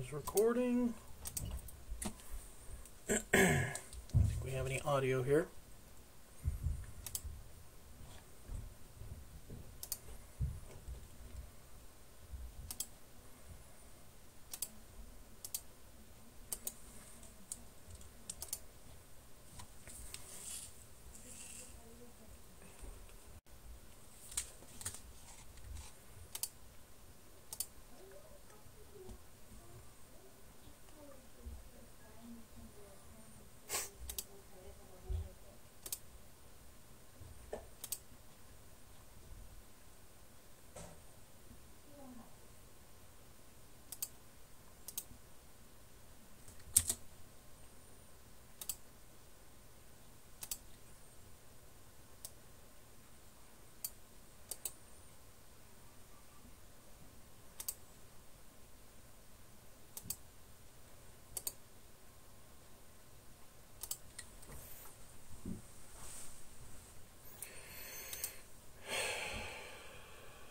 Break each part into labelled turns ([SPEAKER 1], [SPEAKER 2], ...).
[SPEAKER 1] is recording. I don't think we have any audio here.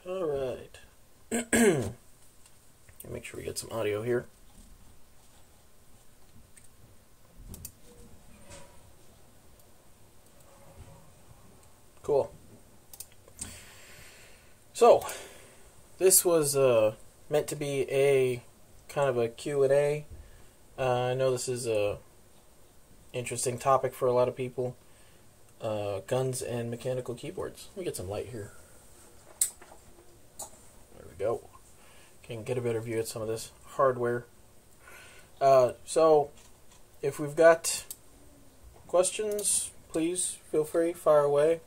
[SPEAKER 1] Alright. Make sure we get some audio here. Cool. So, this was meant to be a kind of a Q&A. I know this is a interesting topic for a lot of people. Guns and mechanical keyboards. Let me get some light here. Go. Can get a better view at some of this hardware. So, if we've got questions, please feel free, fire away.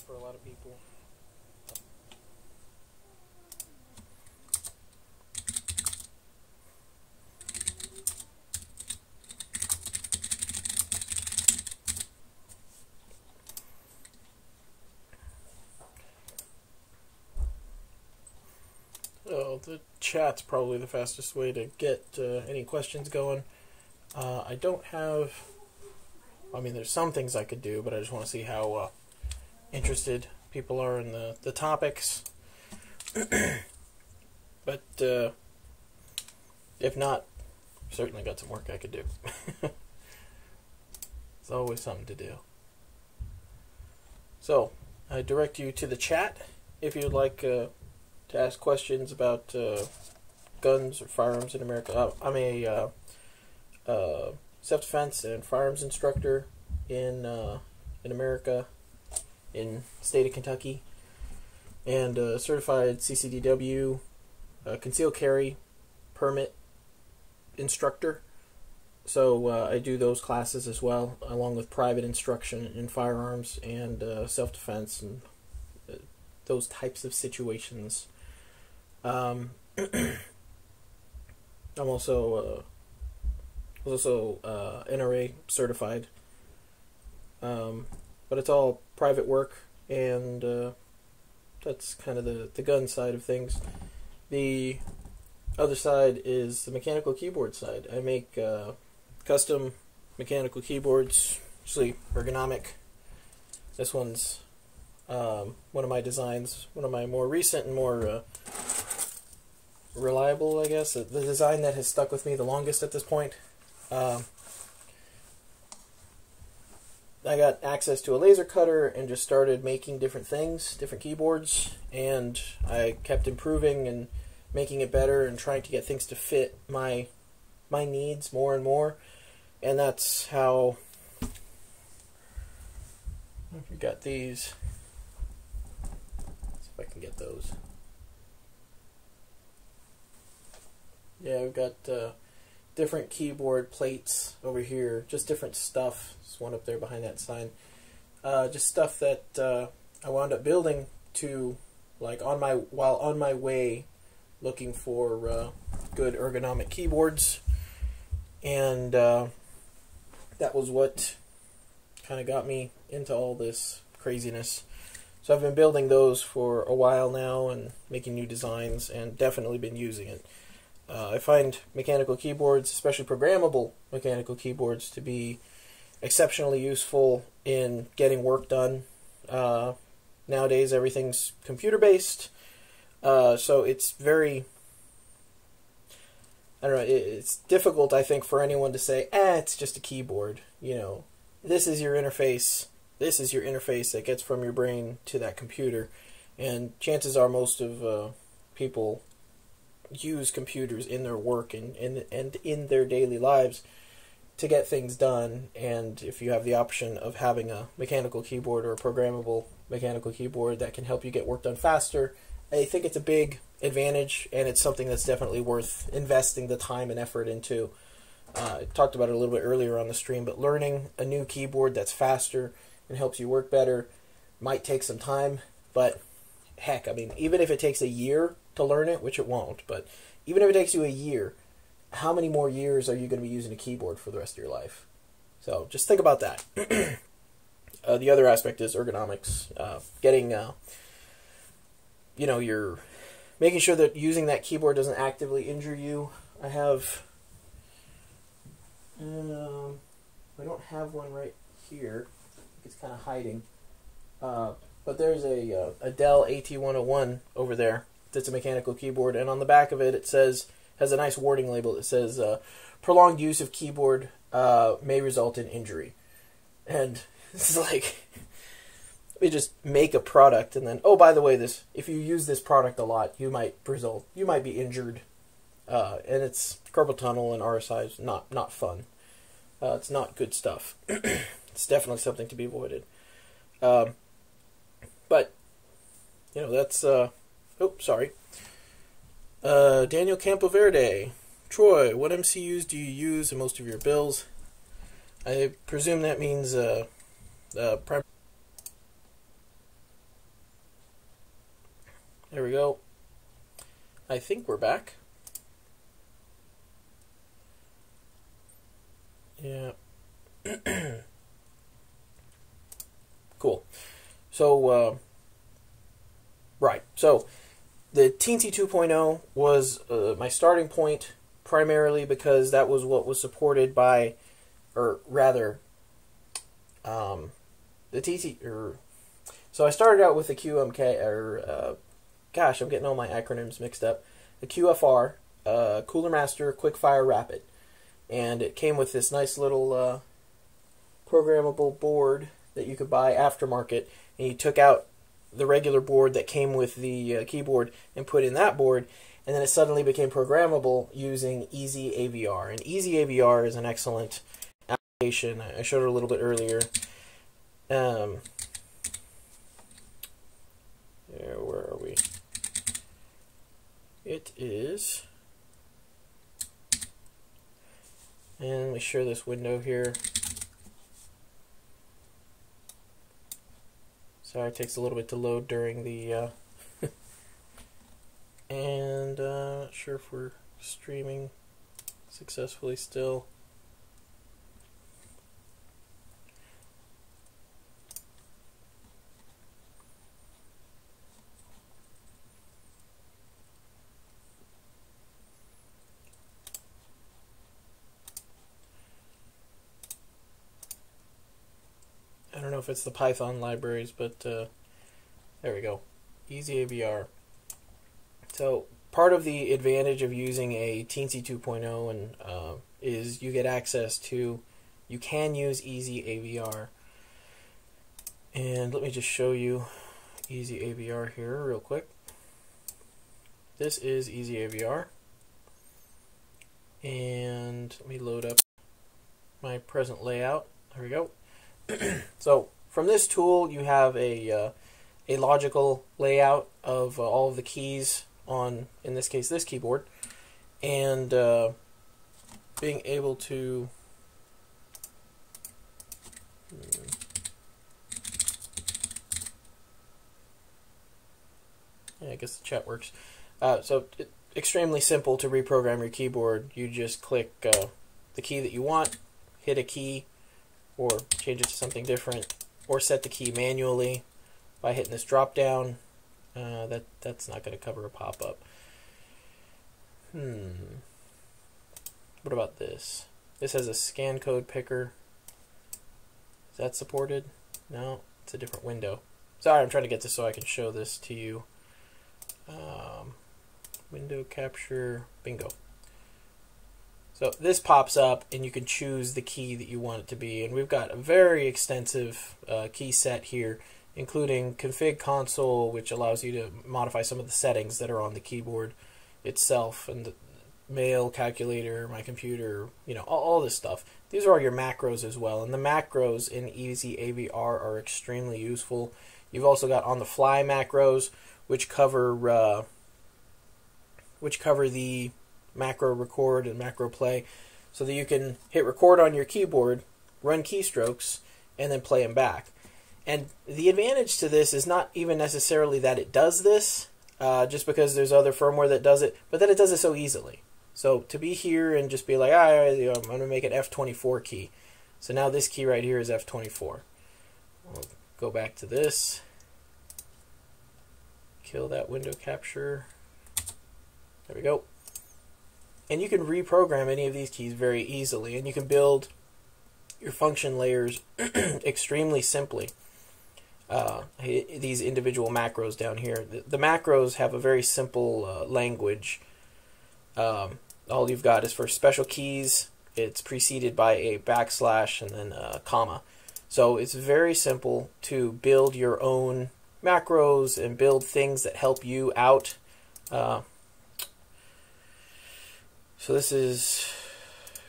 [SPEAKER 1] For a lot of people. So the chat's probably the fastest way to get any questions going. I don't have, I mean, there's some things I could do, but I just want to see how interested people are in the topics. But if not, certainly got some work I could do. There's always something to do. So, I direct you to the chat if you'd like to ask questions about guns or firearms in America. I'm a self-defense and firearms instructor in America, in the state of Kentucky, and certified CCDW concealed carry permit instructor. So I do those classes as well, along with private instruction in firearms and self-defense and those types of situations. I'm also NRA certified, but it's all private work, and that's kind of the gun side of things. The other side is the mechanical keyboard side. I make custom mechanical keyboards, usually ergonomic. This one's one of my designs, one of my more recent and more reliable, I guess. The design that has stuck with me the longest at this point. I got access to a laser cutter and just started making different things, different keyboards, and I kept improving and making it better and trying to get things to fit my needs more and more. And that's how we got these. Let's see if I can get those. Yeah, we've got different keyboard plates over here, just different stuff. There's one up there behind that sign. Just stuff that I wound up building to, like, while on my way looking for good ergonomic keyboards, and that was what kind of got me into all this craziness. So I've been building those for a while now and making new designs, and definitely been using it. I find mechanical keyboards, especially programmable mechanical keyboards, to be exceptionally useful in getting work done Nowadays everything's computer based, so it's very, I don't know, it's difficult, I think, for anyone to say, it's just a keyboard. You know, this is your interface. This is your interface that gets from your brain to that computer. And chances are most of people use computers in their work and in their daily lives to get things done. And if you have the option of having a mechanical keyboard or a programmable mechanical keyboard that can help you get work done faster, I think it's a big advantage, and it's something that's definitely worth investing the time and effort into. I talked about it a little bit earlier on the stream, but learning a new keyboard that's faster and helps you work better might take some time, but heck, I mean, even if it takes a year to learn it, which it won't, but even if it takes you a year, how many more years are you going to be using a keyboard for the rest of your life? So just think about that. The other aspect is ergonomics. Getting, you're making sure that using that keyboard doesn't actively injure you. I have, I don't have one right here. It's kind of hiding. But there's a Dell AT101 over there that's a mechanical keyboard, and on the back of it, it says, has a nice warning label that says, prolonged use of keyboard may result in injury. And it's like, we just make a product, and then, oh, by the way, if you use this product a lot, you might be injured. And it's carpal tunnel and RSI is not fun. It's not good stuff. It's definitely something to be avoided. But, that's, sorry. Daniel Campoverde. Troy, what MCUs do you use in most of your builds? I presume that means, there we go. I think we're back. Yeah. Cool. So, right. So, the Teensy 2.0 was my starting point, primarily because that was what was supported by, or rather, the so I started out with the QMK, gosh, I'm getting all my acronyms mixed up. The QFR, Cooler Master Quick Fire Rapid. And it came with this nice little programmable board that you could buy aftermarket, and you took out the regular board that came with the keyboard and put in that board, and then it suddenly became programmable using Easy AVR. And Easy AVR is an excellent application. I showed it a little bit earlier. Where are we? It is, and let me share this window here. Sorry, it takes a little bit to load during the, and not sure if we're streaming successfully still. I don't know if it's the Python libraries, but there we go. Easy AVR. So part of the advantage of using a Teensy 2.0 and is you get access to, you can use Easy AVR. And let me just show you Easy AVR here real quick. This is Easy AVR. And let me load up my present layout. There we go. So from this tool, you have a logical layout of all of the keys on, in this case, this keyboard, and being able to yeah, I guess the chat works. So extremely simple to reprogram your keyboard. You just click the key that you want, hit a key, or change it to something different, or set the key manually by hitting this drop down. That's not going to cover a pop-up. What about this? This has a scan code picker. Is that supported? No, it's a different window. Sorry, I'm trying to get this so I can show this to you. Window capture, bingo. So this pops up and you can choose the key that you want it to be, and we've got a very extensive key set here, including config console, which allows you to modify some of the settings that are on the keyboard itself, and the mail, calculator, my computer, you know, all this stuff. These are all your macros as well, and the macros in Easy AVR are extremely useful. You've also got on the fly macros, which cover the macro record and macro play, so that you can hit record on your keyboard, run keystrokes, and then play them back. And the advantage to this is not even necessarily that it does this, just because there's other firmware that does it, but that it does it so easily. So to be here and just be like, I'm going to make an F24 key. So now this key right here is F24. We'll go back to this. Kill that window capture. There we go. And you can reprogram any of these keys very easily, and you can build your function layers extremely simply. These individual macros down here. The macros have a very simple language. All you've got is for special keys, it's preceded by a backslash and then a comma. So it's very simple to build your own macros and build things that help you out. So this is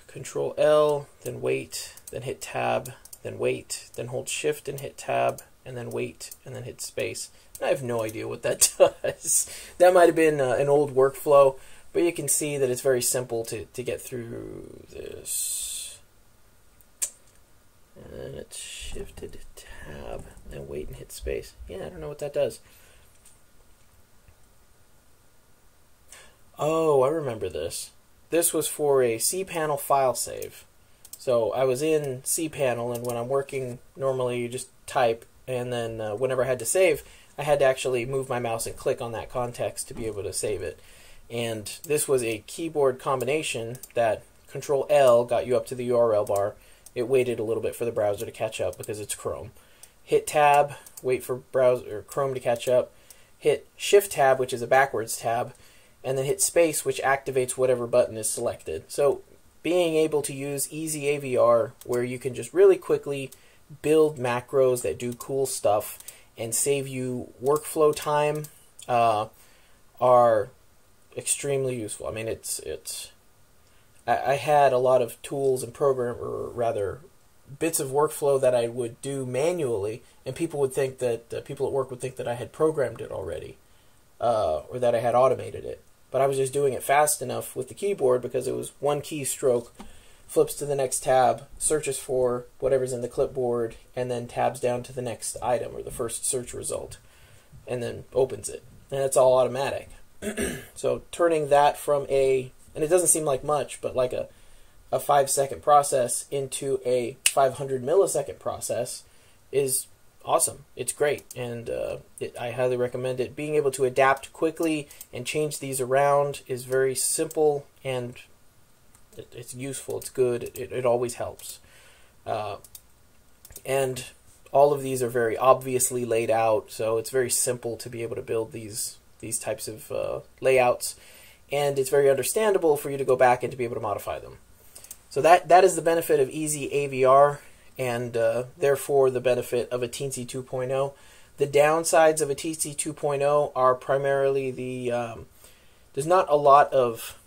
[SPEAKER 1] Control L, then wait, then hit Tab, then wait, then hold Shift and hit Tab, and then wait, and then hit space. I have no idea what that does. That might have been an old workflow, but you can see that it's very simple to get through this. And then it's shifted to Tab, and wait and hit space. Yeah, I don't know what that does. Oh, I remember this. This was for a cPanel file save. So I was in cPanel, and when I'm working, normally you just type, and then whenever I had to save, I had to actually move my mouse and click on that context to be able to save it. And this was a keyboard combination that Control L got you up to the URL bar. It waited a little bit for the browser to catch up because it's Chrome. Hit Tab, wait for browser or Chrome to catch up. Hit Shift Tab, which is a backwards tab, and then hit space, which activates whatever button is selected. So being able to use Easy AVR, where you can just really quickly build macros that do cool stuff and save you workflow time, are extremely useful. I mean, I had a lot of tools and bits of workflow that I would do manually, and people would think that people at work would think that I had programmed it already, or that I had automated it. But I was just doing it fast enough with the keyboard because it was one keystroke, flips to the next tab, searches for whatever's in the clipboard, and then tabs down to the next item or the first search result, and then opens it. And it's all automatic. So turning that from and it doesn't seem like much, but like a 5-second process into a 500 millisecond process is awesome. It's great, and I highly recommend it. Being able to adapt quickly and change these around is very simple, and it's useful. It's good. It always helps. And all of these are very obviously laid out, so it's very simple to be able to build these types of layouts, and it's very understandable for you to go back and to be able to modify them. So that is the benefit of Easy AVR, and therefore the benefit of a Teensy 2.0. The downsides of a Teensy 2.0 are primarily there's not a lot of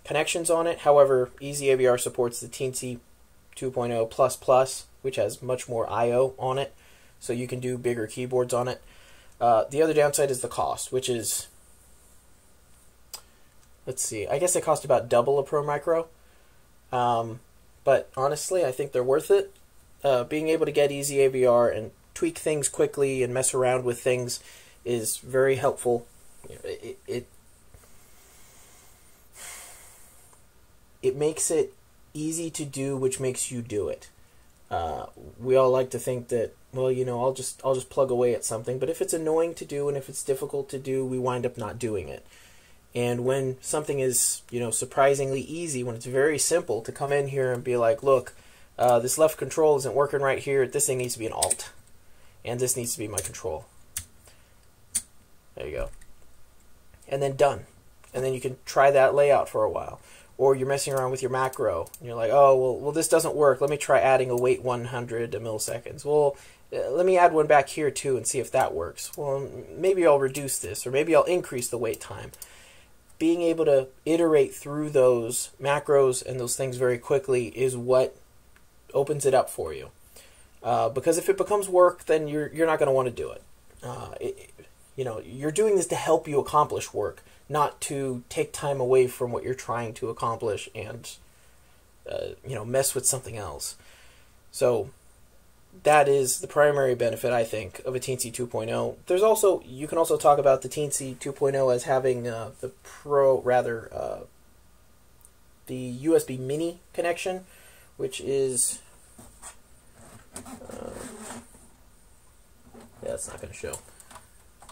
[SPEAKER 1] connections on it. However, Easy AVR supports the Teensy 2.0++, which has much more I/O on it, so you can do bigger keyboards on it. The other downside is the cost, which is, let's see, I guess they cost about double a Pro Micro. But honestly, I think they're worth it. Being able to get Easy AVR and tweak things quickly and mess around with things is very helpful. It makes it easy to do, which makes you do it. We all like to think that, well, you know, I'll just plug away at something, but if it's annoying to do and if it's difficult to do, we wind up not doing it. And when something is, you know, surprisingly easy, when it's very simple to come in here and be like, look, this left control isn't working right here, this thing needs to be an alt, and this needs to be my control. There you go. And then done. And then you can try that layout for a while. Or you're messing around with your macro, and you're like, oh, well, this doesn't work. Let me try adding a wait 100 milliseconds. Well, let me add one back here too and see if that works. Well, maybe I'll reduce this, or maybe I'll increase the wait time. Being able to iterate through those macros and those things very quickly is what opens it up for you. Because if it becomes work, then you're not going to want to do it. You know, you're doing this to help you accomplish work, not to take time away from what you're trying to accomplish and you know, mess with something else. So that is the primary benefit, I think, of a Teensy 2.0. There's also, you can also talk about the Teensy 2.0 as having the USB Mini connection, which is yeah, it's not going to show.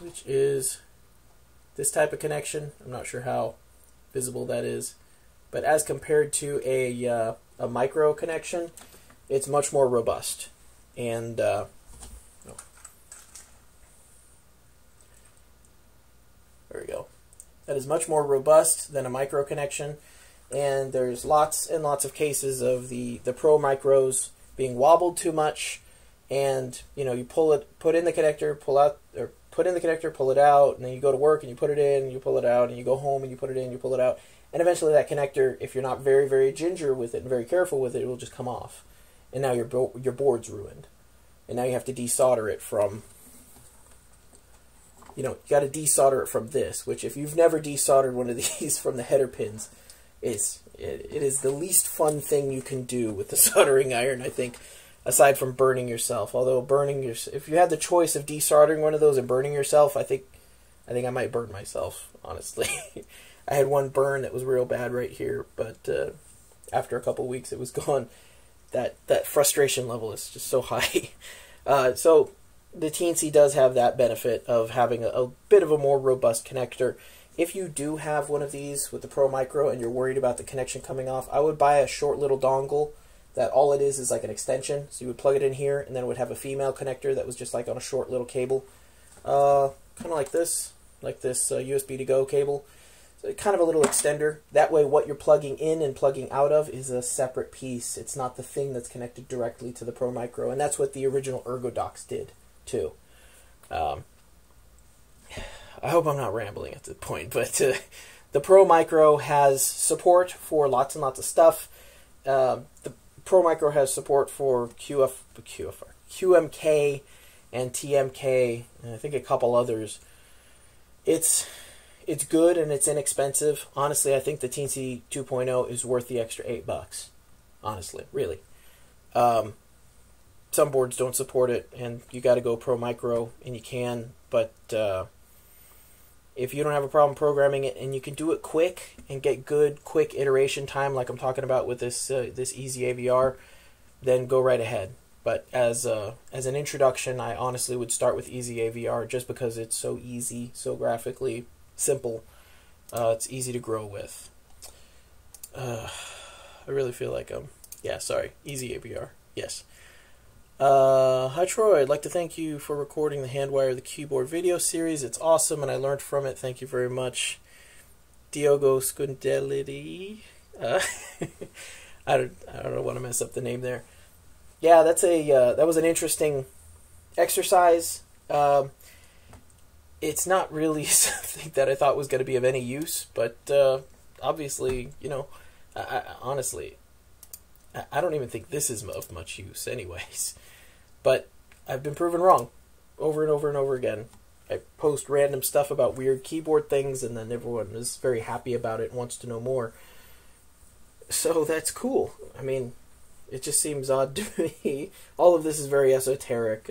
[SPEAKER 1] Which is this type of connection. I'm not sure how visible that is, but as compared to a micro connection, it's much more robust. And there we go. That is much more robust than a micro connection, and there's lots and lots of cases of the Pro Micros being wobbled too much, and you know, you put in the connector, pull out, or put in the connector, pull it out, and then you go to work and you put it in, and you pull it out, and you go home and you put it in, you pull it out, and eventually that connector, if you're not very, very ginger with it and very careful with it, it will just come off, and now your board's ruined, and now you have to desolder it from, you know, you got to desolder it from this, which if you've never desoldered one of these from the header pins, it is the least fun thing you can do with the soldering iron, I think, aside from burning yourself. Although if you had the choice of desoldering one of those and burning yourself, I think I might burn myself, honestly. I had one burn that was real bad right here, but after a couple weeks it was gone. That frustration level is just so high. So the Teensy does have that benefit of having a bit of a more robust connector. If you do have one of these with the Pro Micro and you're worried about the connection coming off, I would buy a short little dongle that all it is like an extension. So you would plug it in here, and then it would have a female connector that was just like on a short little cable. Kind of like this USB to go cable. So kind of a little extender. That way what you're plugging in and plugging out of is a separate piece. It's not the thing that's connected directly to the Pro Micro. And that's what the original Ergodocs did too. I hope I'm not rambling at this point, but the Pro Micro has support for lots and lots of stuff. The Pro Micro has support for QMK and TMK, and I think a couple others. It's good and it's inexpensive. Honestly, I think the Teensy 2.0 is worth the extra $8. Honestly, really. Some boards don't support it, and you got to go Pro Micro, and you can, but if you don't have a problem programming it and you can do it quick and get good, quick iteration time like I'm talking about with this Easy AVR, then go right ahead. But as an introduction, I honestly would start with Easy AVR just because it's so easy, so graphically simple. It's easy to grow with. I really feel like Easy AVR. Yes. Hi Troy, I'd like to thank you for recording the Handwire the Keyboard video series. It's awesome and I learned from it. Thank you very much. Diogo Scundelity. I don't want to mess up the name there. Yeah, that was an interesting exercise. It's not really something that I thought was going to be of any use, but obviously, you know, honestly, I don't even think this is of much use anyways. But I've been proven wrong over and over and over again. I post random stuff about weird keyboard things, and then everyone is very happy about it and wants to know more. So that's cool. I mean, it just seems odd to me. All of this is very esoteric.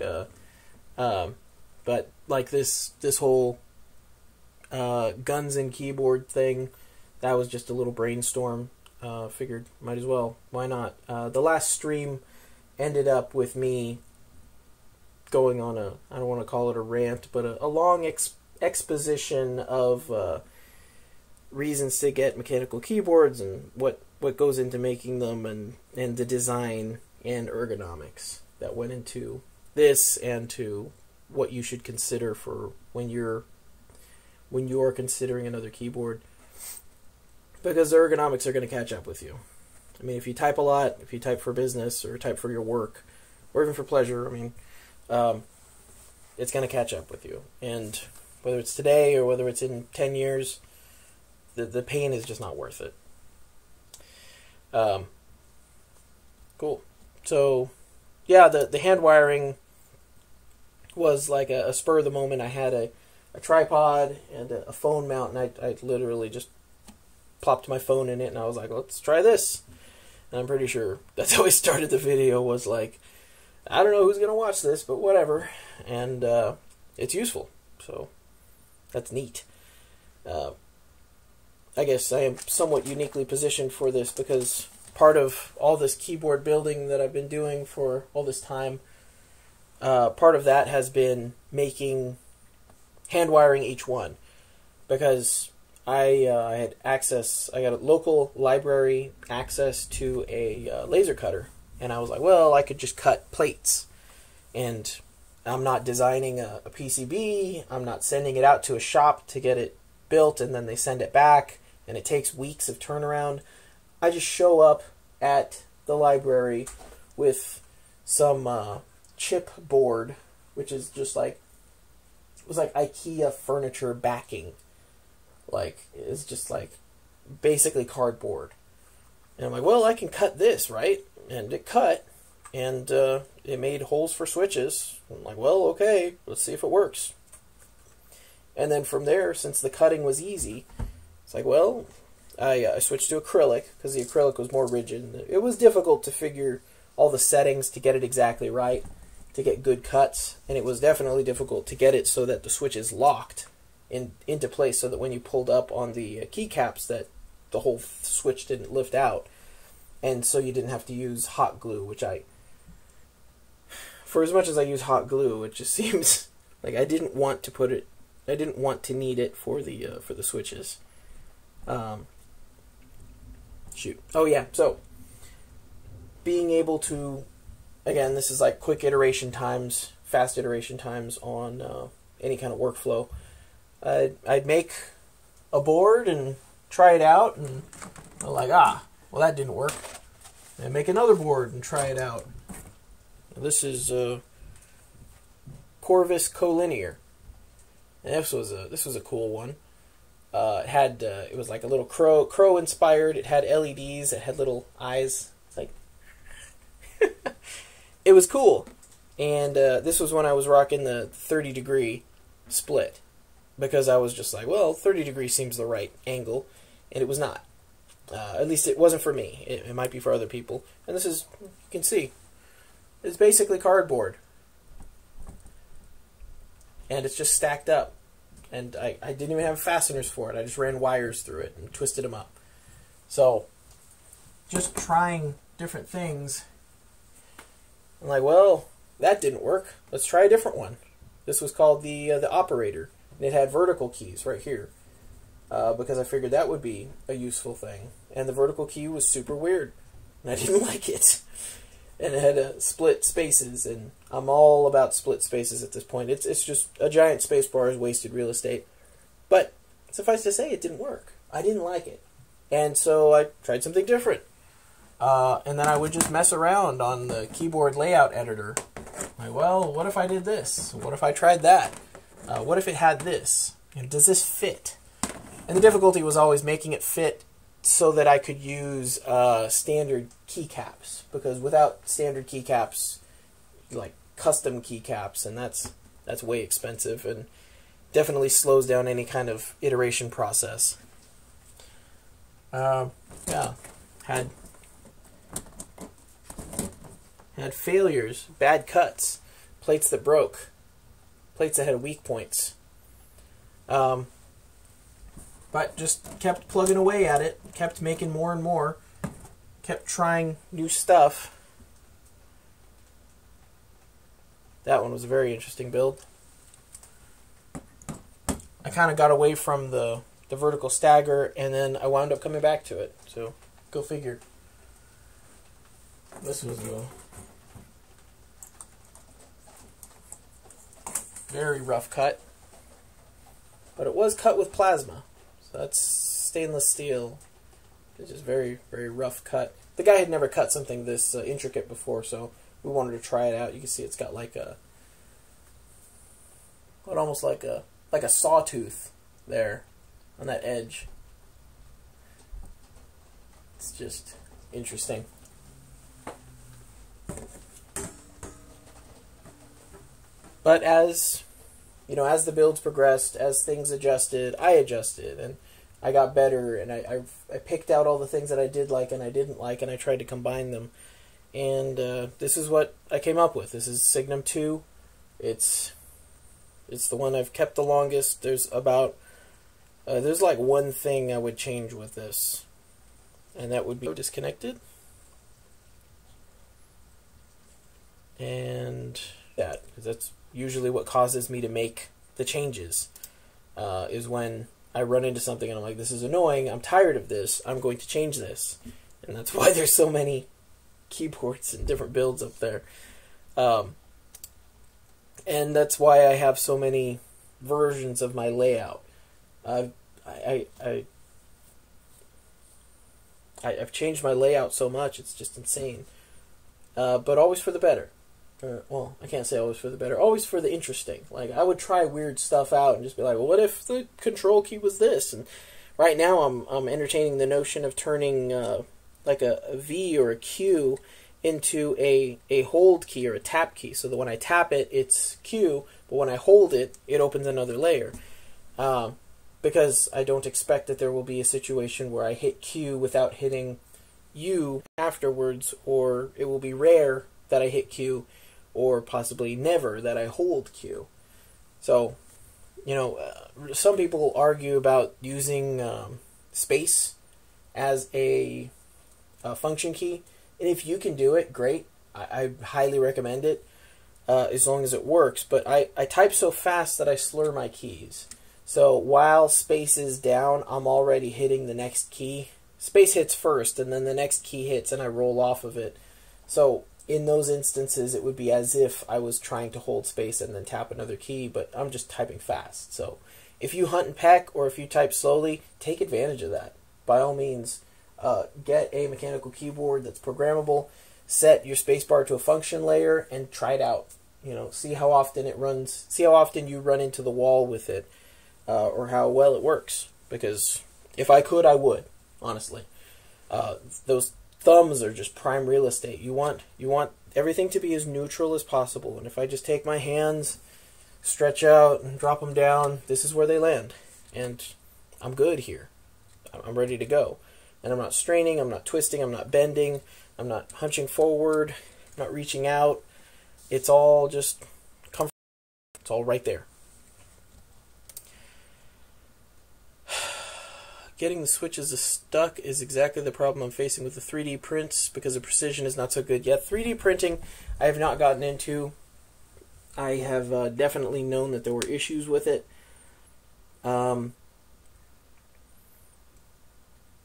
[SPEAKER 1] But like this whole guns and keyboard thing, that was just a little brainstorm. Figured might as well. Why not? The last stream ended up with me going on I don't want to call it a rant, but a long exposition of reasons to get mechanical keyboards and what goes into making them and the design and ergonomics that went into this and to what you should consider for when you're when you're considering another keyboard, because the ergonomics are going to catch up with you. I mean, if you type a lot, if you type for business or type for your work, or even for pleasure, I mean, it's going to catch up with you. And whether it's today or whether it's in 10 years, the pain is just not worth it. Cool. So, yeah, the hand wiring was like a spur of the moment. I had a tripod and a phone mount, and I literally just plopped my phone in it, and I was like, let's try this. And I'm pretty sure that's how I started the video, was like, I don't know who's going to watch this, but whatever. And it's useful, so that's neat. I guess I am somewhat uniquely positioned for this, because part of all this keyboard building that I've been doing for all this time, part of that has been making, hand wiring each one, because I had access, I got a local library access to a laser cutter, and I was like, well, I could just cut plates, and I'm not designing a PCB, I'm not sending it out to a shop to get it built, and then they send it back, and it takes weeks of turnaround. I just show up at the library with some chip board, which is just like, it was like IKEA furniture backing. Like, it's just like basically cardboard. And I'm like, well, I can cut this, right? And it cut, and it made holes for switches. I'm like, well, okay, let's see if it works. And then from there, since the cutting was easy, it's like, well, I switched to acrylic, because the acrylic was more rigid. It was difficult to figure all the settings to get it exactly right, to get good cuts, and it was definitely difficult to get it so that the switch is locked into place, so that when you pulled up on the keycaps, that the whole switch didn't lift out, and so you didn't have to use hot glue, which for as much as I use hot glue, it just seems like I didn't want to need it for the switches. Shoot. Oh yeah, so being able to, again, this is like quick iteration times, fast iteration times on any kind of workflow. I'd make a board and try it out, and I'm like, well, that didn't work. And make another board and try it out. This is Corvus Collinear. And this was a cool one. It was like a little crow inspired. It had LEDs. It had little eyes. It's like it was cool. And this was when I was rocking the 30-degree split, because I was just like, well, 30 degrees seems the right angle, and it was not. At least it wasn't for me. It might be for other people. And this is, you can see, it's basically cardboard. And it's just stacked up. And I didn't even have fasteners for it. I just ran wires through it and twisted them up. So, just trying different things. I'm like, well, that didn't work. Let's try a different one. This was called the operator. And it had vertical keys right here. Because I figured that would be a useful thing. And the vertical key was super weird. And I didn't like it. And it had split spaces, and I'm all about split spaces at this point. It's just a giant space bar is wasted real estate. But suffice to say, it didn't work. I didn't like it. And so I tried something different. And then I would just mess around on the keyboard layout editor. Like, well, what if I did this? What if I tried that? What if it had this? Does this fit? And the difficulty was always making it fit so that I could use standard keycaps, because without standard keycaps, like custom keycaps, and that's way expensive and definitely slows down any kind of iteration process. Yeah, had failures, bad cuts, plates that broke, plates that had weak points. But just kept plugging away at it, kept making more and more, kept trying new stuff. That one was a very interesting build. I kind of got away from the vertical stagger, and then I wound up coming back to it. So, go figure. This was a very rough cut. but it was cut with plasma. So that's stainless steel. It's just very, very rough cut. The guy had never cut something this intricate before, so we wanted to try it out. You can see it's got like a, almost like a sawtooth there on that edge. It's just interesting. But as you know, as the builds progressed, as things adjusted, I adjusted, and I got better, and I picked out all the things that I did like and I didn't like, and I tried to combine them. And this is what I came up with. This is Signum 2. It's the one I've kept the longest. There's about there's like one thing I would change with this, and that would be disconnected. And that, because that's usually what causes me to make the changes, is when I run into something and I'm like, this is annoying, I'm tired of this, I'm going to change this. And that's why there's so many keyboards and different builds up there. And that's why I have so many versions of my layout. I've changed my layout so much, it's just insane. But always for the better. Well, I can't say always for the better. Always for the interesting. Like, I would try weird stuff out and just be like, well, what if the control key was this? And right now I'm entertaining the notion of turning like a V or a Q into a hold key or a tap key. So that when I tap it, it's Q, but when I hold it, it opens another layer. Because I don't expect that there will be a situation where I hit Q without hitting U afterwards, or it will be rare that I hit Q, or possibly never that I hold Q. So, you know, some people argue about using space as a function key, and if you can do it, great. I highly recommend it, as long as it works. But I type so fast that I slur my keys. So while space is down, I'm already hitting the next key. Space hits first, and then the next key hits, and I roll off of it. So in those instances, it would be as if I was trying to hold space and then tap another key, but I'm just typing fast. So if you hunt and peck, or if you type slowly, take advantage of that. By all means, get a mechanical keyboard that's programmable, set your spacebar to a function layer, and try it out. You know, see how often it runs, see how often you run into the wall with it, or how well it works. Because if I could, I would, honestly. Those thumbs are just prime real estate. You want everything to be as neutral as possible. And if I just take my hands, stretch out, and drop them down, this is where they land. And I'm good here. I'm ready to go. And I'm not straining, I'm not twisting, I'm not bending, I'm not hunching forward, I'm not reaching out. It's all just comfort. It's all right there. Getting the switches stuck is exactly the problem I'm facing with the 3D prints, because the precision is not so good yet. 3D printing I have not gotten into. I have definitely known that there were issues with it.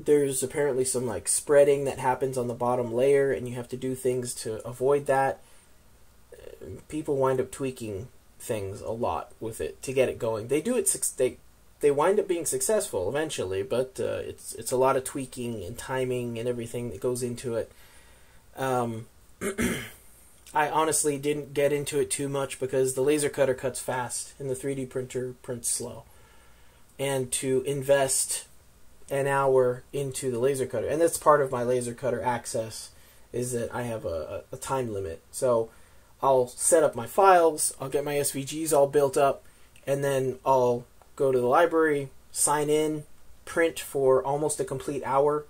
[SPEAKER 1] There's apparently some like spreading that happens on the bottom layer, and you have to do things to avoid that. People wind up tweaking things a lot with it to get it going. They do it. They wind up being successful eventually, but it's a lot of tweaking and timing and everything that goes into it. I honestly didn't get into it too much because the laser cutter cuts fast and the 3D printer prints slow. And to invest an hour into the laser cutter, and that's part of my laser cutter access, is that I have a time limit. So I'll set up my files, I'll get my SVGs all built up, and then I'll go to the library, sign in, print for almost a complete hour,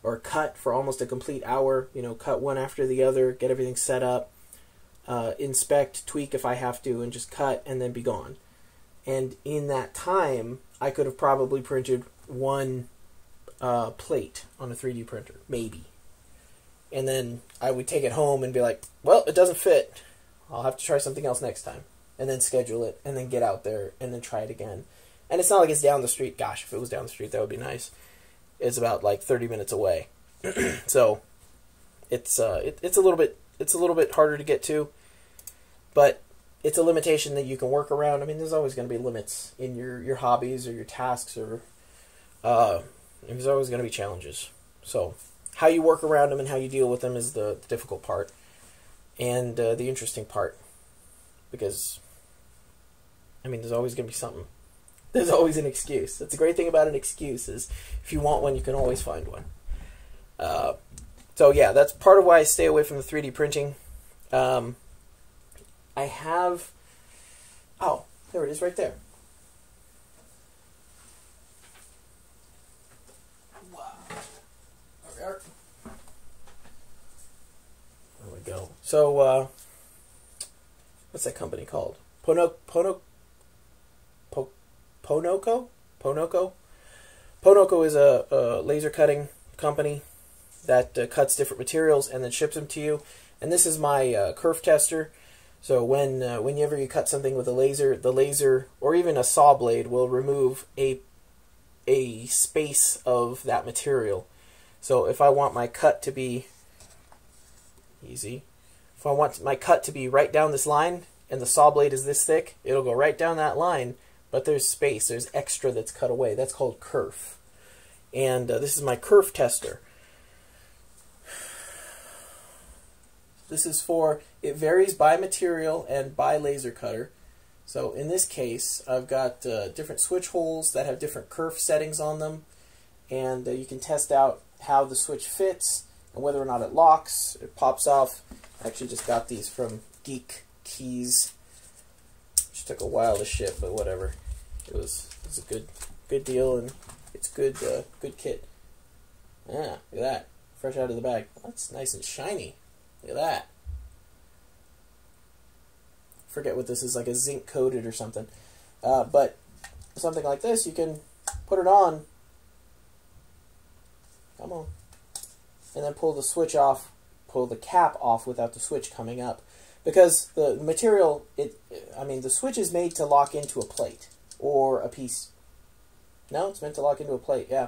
[SPEAKER 1] or cut for almost a complete hour, you know, cut one after the other, get everything set up, inspect, tweak if I have to, and just cut and then be gone. And in that time, I could have probably printed one plate on a 3D printer, maybe. And then I would take it home and be like, well, it doesn't fit. I'll have to try something else next time. And then schedule it, and then get out there, and then try it again. And it's not like it's down the street. Gosh, if it was down the street, that would be nice. It's about like 30 minutes away. So it's a little bit harder to get to. But it's a limitation that you can work around. I mean, there's always going to be limits in your hobbies or your tasks, or there's always going to be challenges. So how you work around them and how you deal with them is the difficult part, and the interesting part, because I mean, there's always going to be something. There's always an excuse. That's the great thing about an excuse, is if you want one, you can always find one. So yeah, that's part of why I stay away from the 3D printing. I have... Oh, there it is right there. Wow. There we are. There we go. So, what's that company called? Ponoko? Ponoko is a laser cutting company that cuts different materials and then ships them to you. And this is my kerf tester. So whenever you cut something with a laser, the laser, or even a saw blade, will remove a space of that material. So if I want my cut to be easy, if I want my cut to be right down this line, and the saw blade is this thick, it'll go right down that line, but there's space, there's extra that's cut away. That's called kerf. And this is my kerf tester. This is for, it varies by material and by laser cutter. So in this case, I've got different switch holes that have different kerf settings on them, and you can test out how the switch fits and whether or not it locks, it pops off. I actually just got these from Geek Keys, which took a while to ship, but whatever. It was a good deal, and it's good kit. Yeah, look at that, fresh out of the bag. That's nice and shiny. Look at that. Forget what this is, like a zinc coated or something. But something like this, you can put it on. Come on. And then pull the switch off, pull the cap off without the switch coming up. Because the material, the switch is made to lock into a plate or a piece. No, it's meant to lock into a plate, yeah.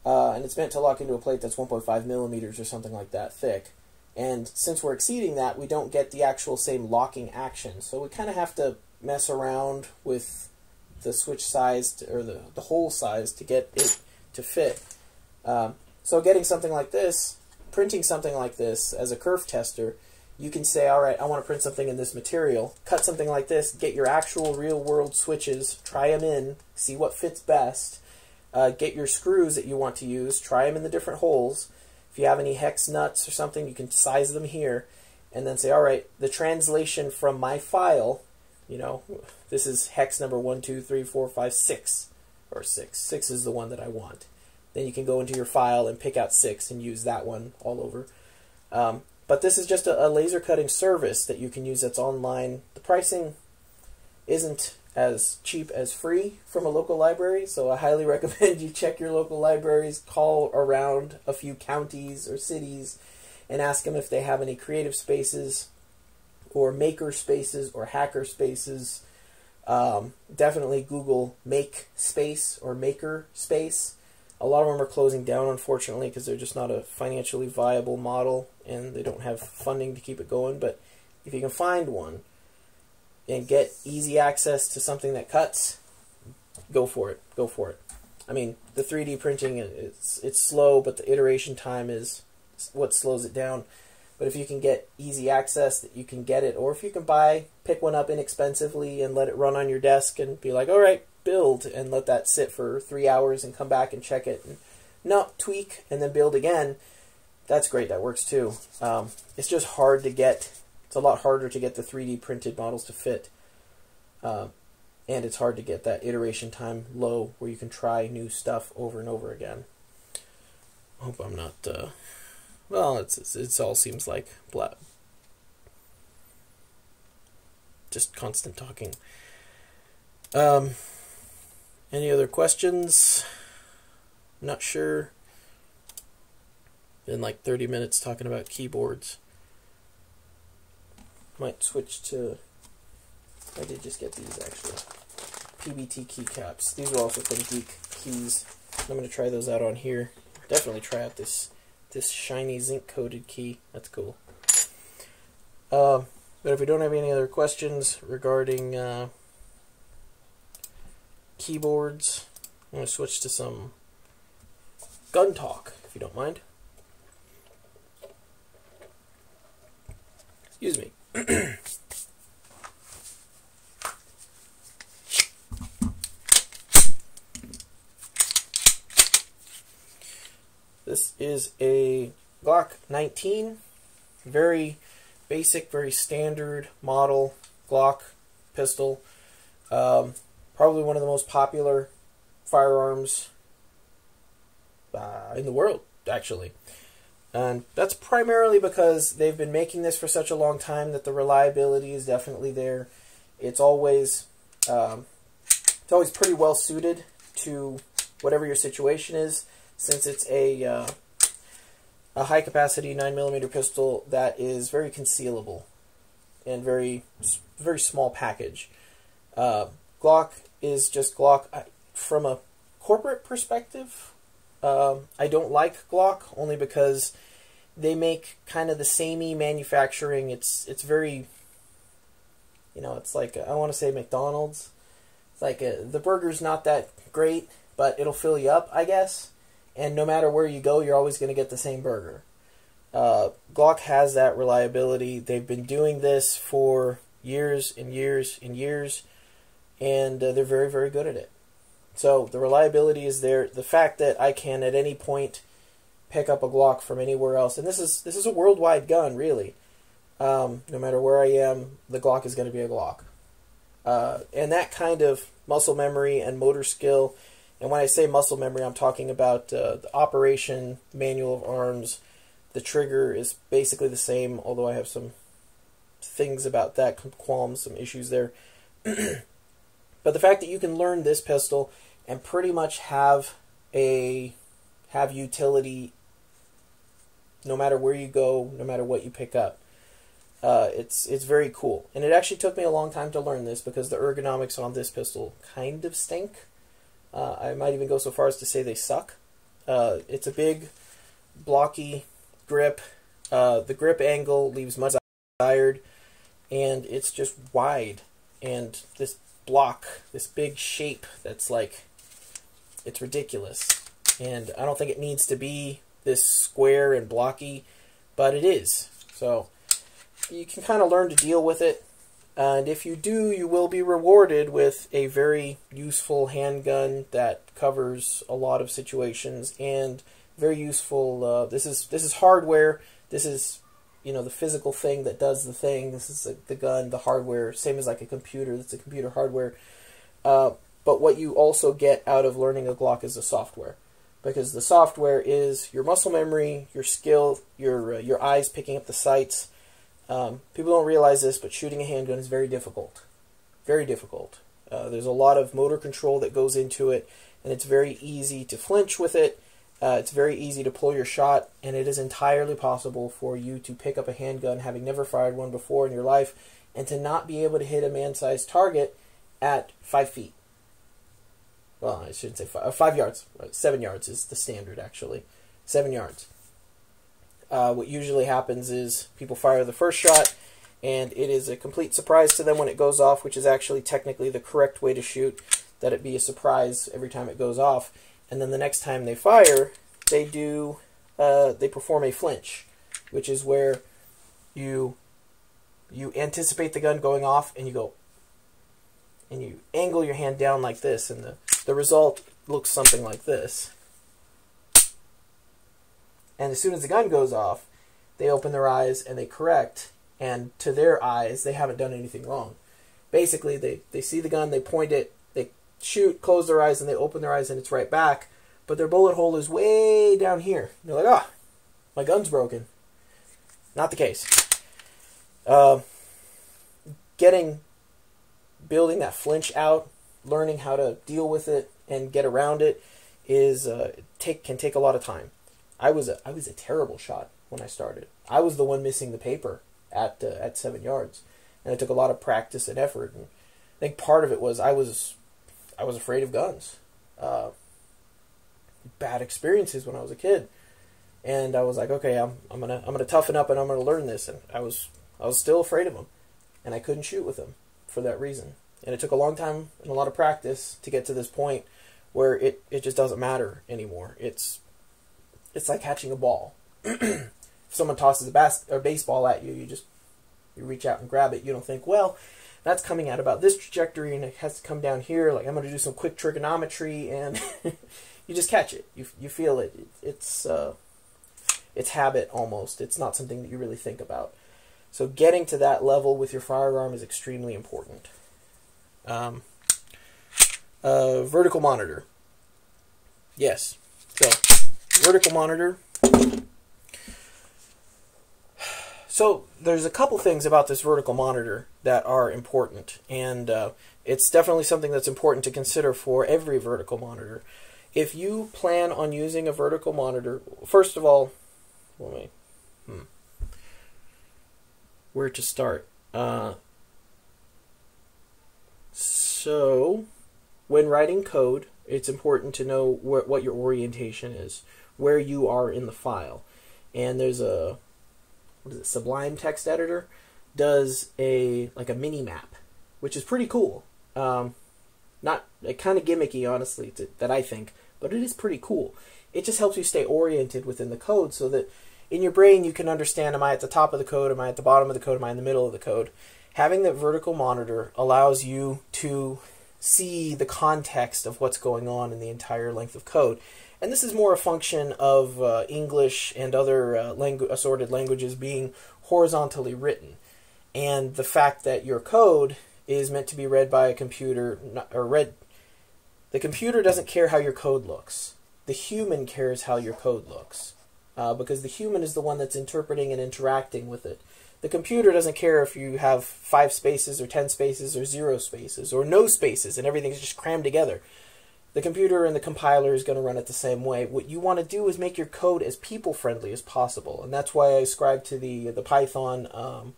[SPEAKER 1] And it's meant to lock into a plate that's 1.5 millimeters or something like that thick. And since we're exceeding that, we don't get the actual same locking action. So we kind of have to mess around with the switch size, or the hole size, to get it to fit. So getting something like this, printing something like this as a kerf tester, you can say, all right, I want to print something in this material. Cut something like this, get your actual real-world switches, try them in, see what fits best. Get your screws that you want to use, try them in the different holes. If you have any hex nuts or something, you can size them here, and then say, all right, the translation from my file, you know, this is hex number 1, 2, 3, 4, 5, 6, or 6. 6 is the one that I want. Then you can go into your file and pick out 6 and use that one all over. But this is just a laser cutting service that you can use that's online. The pricing isn't as cheap as free from a local library, so I highly recommend you check your local libraries, call around a few counties or cities, and ask them if they have any creative spaces, or maker spaces, or hacker spaces. Definitely Google make space or maker space. A lot of them are closing down, unfortunately, because they're just not a financially viable model, and they don't have funding to keep it going. But if you can find one and get easy access to something that cuts, go for it. Go for it. I mean, the 3D printing, it's slow, but the iteration time is what slows it down. But if you can get easy access, that you can get it, or if you can pick one up inexpensively and let it run on your desk and be like, all right, build, and let that sit for 3 hours and come back and check it, and tweak, and then build again, that's great. That works too. It's just hard to get. It's a lot harder to get the 3D printed models to fit, and it's hard to get that iteration time low where you can try new stuff over and over again. I hope I'm not, well, it all seems like just constant talking. Any other questions? I'm not sure. Been like 30 minutes talking about keyboards. Might switch to, I did just get these actually, PBT keycaps. These are also from Geek Keys. I'm going to try those out on here. Definitely try out this shiny zinc coated key. That's cool. But if we don't have any other questions regarding keyboards, I'm going to switch to some gun talk, if you don't mind. Excuse me. This is a Glock 19, very basic, very standard model Glock pistol. Probably one of the most popular firearms in the world, actually. And that's primarily because they've been making this for such a long time that the reliability is definitely there. It's always pretty well suited to whatever your situation is, since it's a high capacity 9mm pistol that is very concealable and very small package. Glock is just Glock. From a corporate perspective, I don't like Glock only because they make kind of the samey manufacturing. It's very, it's like, I want to say McDonald's. It's like the burger's not that great, but it'll fill you up, I guess. And no matter where you go, you're always going to get the same burger. Glock has that reliability. They've been doing this for years and years and years, and they're very, very good at it. So the reliability is there. The fact that I can at any point pick up a Glock from anywhere else, and this is a worldwide gun, really. No matter where I am, the Glock is going to be a Glock. And that kind of muscle memory and motor skill. And when I say muscle memory, I'm talking about the operation, manual of arms. The trigger is basically the same, although I have some things about that, qualms, some issues there. But the fact that you can learn this pistol and pretty much have utility no matter where you go, no matter what you pick up, it's very cool. And it actually took me a long time to learn this because the ergonomics on this pistol kind of stink. I might even go so far as to say they suck. It's a big, blocky grip. The grip angle leaves much desired, and it's just wide. And this block, this big shape that's like, it's ridiculous. And I don't think it needs to be this square and blocky, but it is. So you can kind of learn to deal with it. And if you do, you will be rewarded with a very useful handgun that covers a lot of situations, and very useful. This is hardware. This is, the physical thing that does the thing. This is the gun, the hardware, same as like a computer. That's a computer hardware. But what you also get out of learning a Glock is the software, because the software is your muscle memory, your skill, your eyes picking up the sights. People don't realize this, but shooting a handgun is very difficult. Very difficult. There's a lot of motor control that goes into it, and it's very easy to flinch with it. It's very easy to pull your shot, and it is entirely possible for you to pick up a handgun, having never fired one before in your life, and to not be able to hit a man-sized target at 5 feet. Well, I shouldn't say 5 yards. 7 yards is the standard, actually. 7 yards. What usually happens is people fire the first shot, and it is a complete surprise to them when it goes off, which is actually technically the correct way to shoot, that it be a surprise every time it goes off. And then the next time they fire, they perform a flinch, which is where you anticipate the gun going off, and you go, and you angle your hand down like this, and the result looks something like this. And as soon as the gun goes off, they open their eyes and they correct, and to their eyes, they haven't done anything wrong. Basically, they see the gun, they point it, they shoot, close their eyes, and they open their eyes, and it's right back, but their bullet hole is way down here. They're like, ah, my gun's broken. Not the case. Building that flinch out, learning how to deal with it and get around it can take a lot of time. I was a terrible shot when I started. I was the one missing the paper at 7 yards, and it took a lot of practice and effort. And I think part of it was I was afraid of guns. Bad experiences when I was a kid, and I was like, okay, I'm gonna toughen up and I'm gonna learn this. And I was still afraid of them. and I couldn't shoot with them for that reason. And it took a long time and a lot of practice to get to this point where it just doesn't matter anymore. It's like catching a ball. If someone tosses a baseball at you, you reach out and grab it. You don't think, well, that's coming at about this trajectory and it has to come down here. Like, I'm going to do some quick trigonometry, and you just catch it. You feel it. It's habit almost. It's not something that you really think about. So getting to that level with your firearm is extremely important. Vertical monitor. Yes. So, vertical monitor. So, there's a couple things about this vertical monitor that are important, and it's definitely something that's important to consider for every vertical monitor. If you plan on using a vertical monitor, first of all, where to start? So, when writing code, it's important to know what your orientation is, where you are in the file. And there's a, Sublime text editor does a mini map, which is pretty cool. Not kind of gimmicky, honestly, that I think, but it is pretty cool. It just helps you stay oriented within the code so that in your brain you can understand, am I at the top of the code, am I at the bottom of the code, am I in the middle of the code? Having the vertical monitor allows you to see the context of what's going on in the entire length of code. And this is more a function of English and other assorted languages being horizontally written. And the fact that your code is meant to be read by a computer, the computer doesn't care how your code looks. The human cares how your code looks. Because the human is the one that's interpreting and interacting with it. The computer doesn't care if you have 5 spaces or 10 spaces or 0 spaces or no spaces and everything's just crammed together. The computer and the compiler is going to run it the same way. What you want to do is make your code as people-friendly as possible. And that's why I ascribe to the Python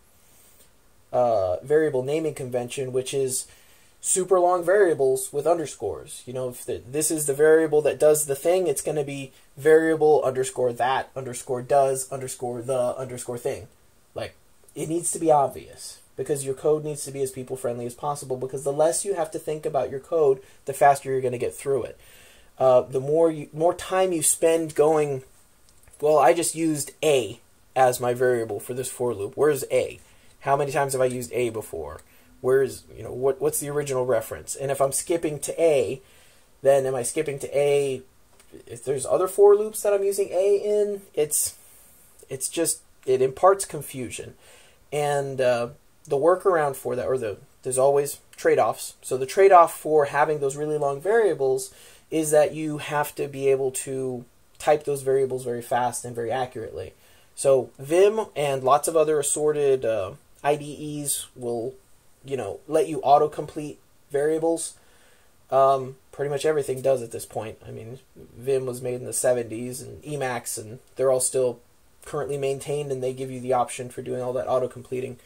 [SPEAKER 1] variable naming convention, which is super long variables with underscores. You know, if this is the variable that does the thing, it's going to be variable underscore that underscore does underscore the underscore thing. Like, it needs to be obvious, because your code needs to be as people-friendly as possible, because the less you have to think about your code, the faster you're going to get through it. The more time you spend going, well, I just used A as my variable for this for loop. Where's A? How many times have I used A before? Where's, what's the original reference? And if I'm skipping to A, then am I skipping to A? If there's other for loops that I'm using A in, it imparts confusion. And the workaround for that, there's always trade-offs. So the trade-off for having those really long variables is that you have to be able to type those variables very fast and very accurately. So Vim and lots of other assorted IDEs will, let you autocomplete variables. Pretty much everything does at this point. I mean, Vim was made in the 70s, and Emacs, and they're all still currently maintained, and they give you the option for doing all that auto-completing.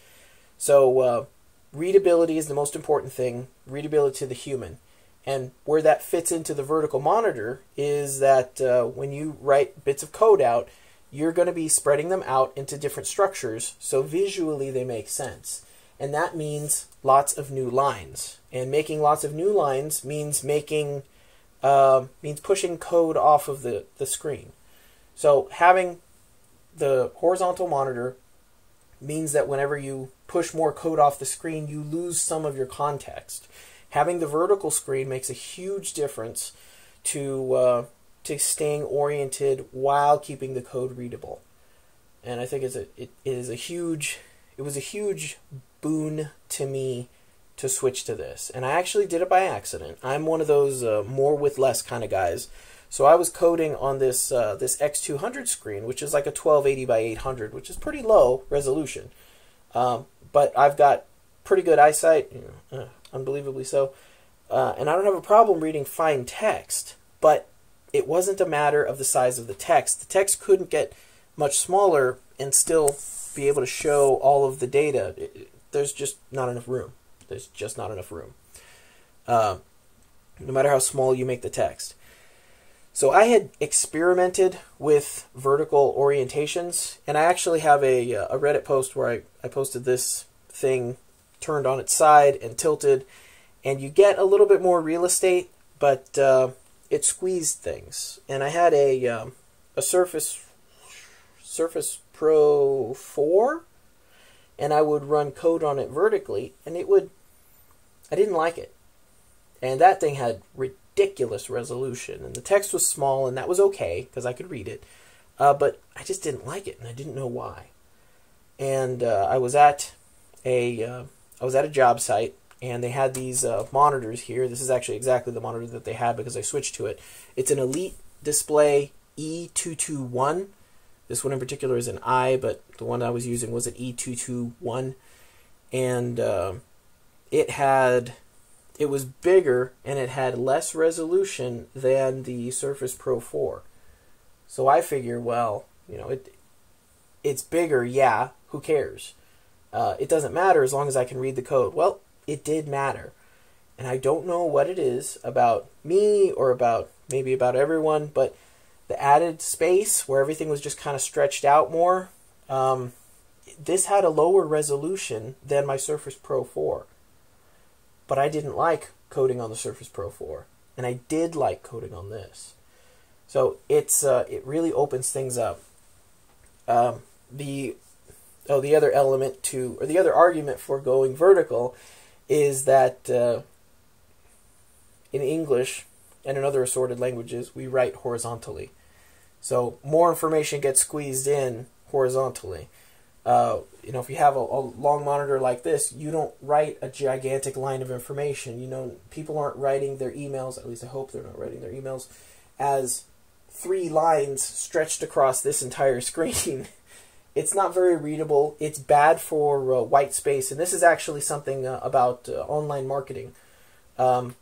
[SPEAKER 1] So readability is the most important thing, readability to the human. And where that fits into the vertical monitor is that when you write bits of code out, you're going to be spreading them out into different structures, so visually they make sense. And that means lots of new lines. And making lots of new lines means pushing code off of the screen. So having the horizontal monitor means that whenever you push more code off the screen, you lose some of your context. Having the vertical screen makes a huge difference to staying oriented while keeping the code readable. And I think it was a huge boon to me to switch to this. And I actually did it by accident. I'm one of those more with less kind of guys. So I was coding on this X200 screen, which is like a 1280 by 800, which is pretty low resolution. But I've got pretty good eyesight, unbelievably so. And I don't have a problem reading fine text, but it wasn't a matter of the size of the text. The text couldn't get much smaller and still be able to show all of the data. There's just not enough room. There's just not enough room. No matter how small you make the text. So I had experimented with vertical orientations, and I actually have a Reddit post where I posted this thing turned on its side and tilted, and you get a little bit more real estate, but it squeezed things. And I had a Surface Pro 4, and I would run code on it vertically, and I didn't like it. And that thing had ridiculous resolution, and the text was small, and that was okay because I could read it, but I just didn't like it, and I didn't know why. And I was at a job site, and they had these monitors here. This is actually exactly the monitor that they had because I switched to it. It's an Elite Display E221. This one in particular is an I, but the one I was using was an E221, and it was bigger, and it had less resolution than the Surface Pro 4. So I figure, well, it's bigger, yeah, who cares? It doesn't matter as long as I can read the code. Well, it did matter. And I don't know what it is about me or maybe about everyone, but the added space where everything was just kind of stretched out more, this had a lower resolution than my Surface Pro 4. But I didn't like coding on the Surface Pro 4, and I did like coding on this. So it really opens things up. The other argument for going vertical is that in English and in other assorted languages, we write horizontally. So more information gets squeezed in horizontally. If you have a long monitor like this, you don't write a gigantic line of information. People aren't writing their emails, at least I hope they're not writing their emails, as 3 lines stretched across this entire screen. It's not very readable. It's bad for white space, and this is actually something about online marketing. There's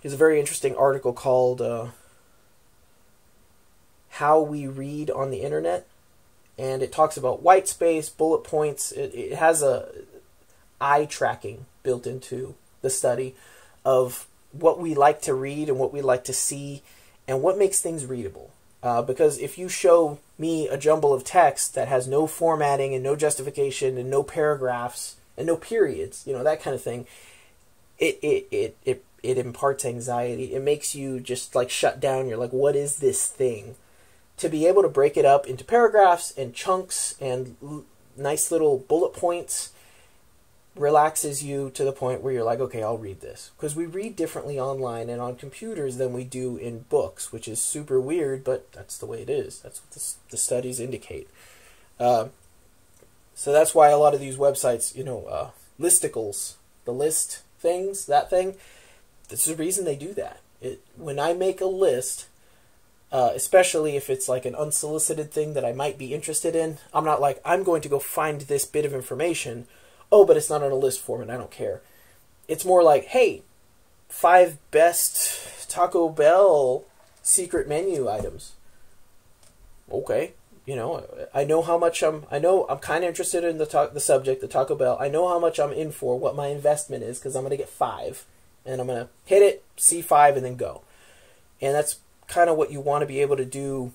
[SPEAKER 1] a very interesting article called How We Read on the Internet. And it talks about white space, bullet points. It has a eye tracking built into the study of what we like to read and what we like to see and what makes things readable. Because if you show me a jumble of text that has no formatting and no justification and no paragraphs and no periods, that kind of thing, it imparts anxiety. It makes you just like shut down. You're like, what is this thing? To be able to break it up into paragraphs and chunks and nice little bullet points relaxes you to the point where you're like, okay, I'll read this. Because we read differently online and on computers than we do in books, which is super weird, but that's the way it is. That's what the studies indicate. So that's why a lot of these websites, listicles, the list things, that thing, that's the reason they do that. When I make a list, especially if it's like an unsolicited thing that I might be interested in, I'm not like, I'm going to go find this bit of information. Oh, but it's not on a list form and I don't care. It's more like, hey, 5 best Taco Bell secret menu items. Okay, I know how much I'm kind of interested in the subject, the Taco Bell. I know how much I'm in for, what my investment is, because I'm going to get 5. And I'm going to hit it, see 5, and then go. And that's kind of what you want to be able to do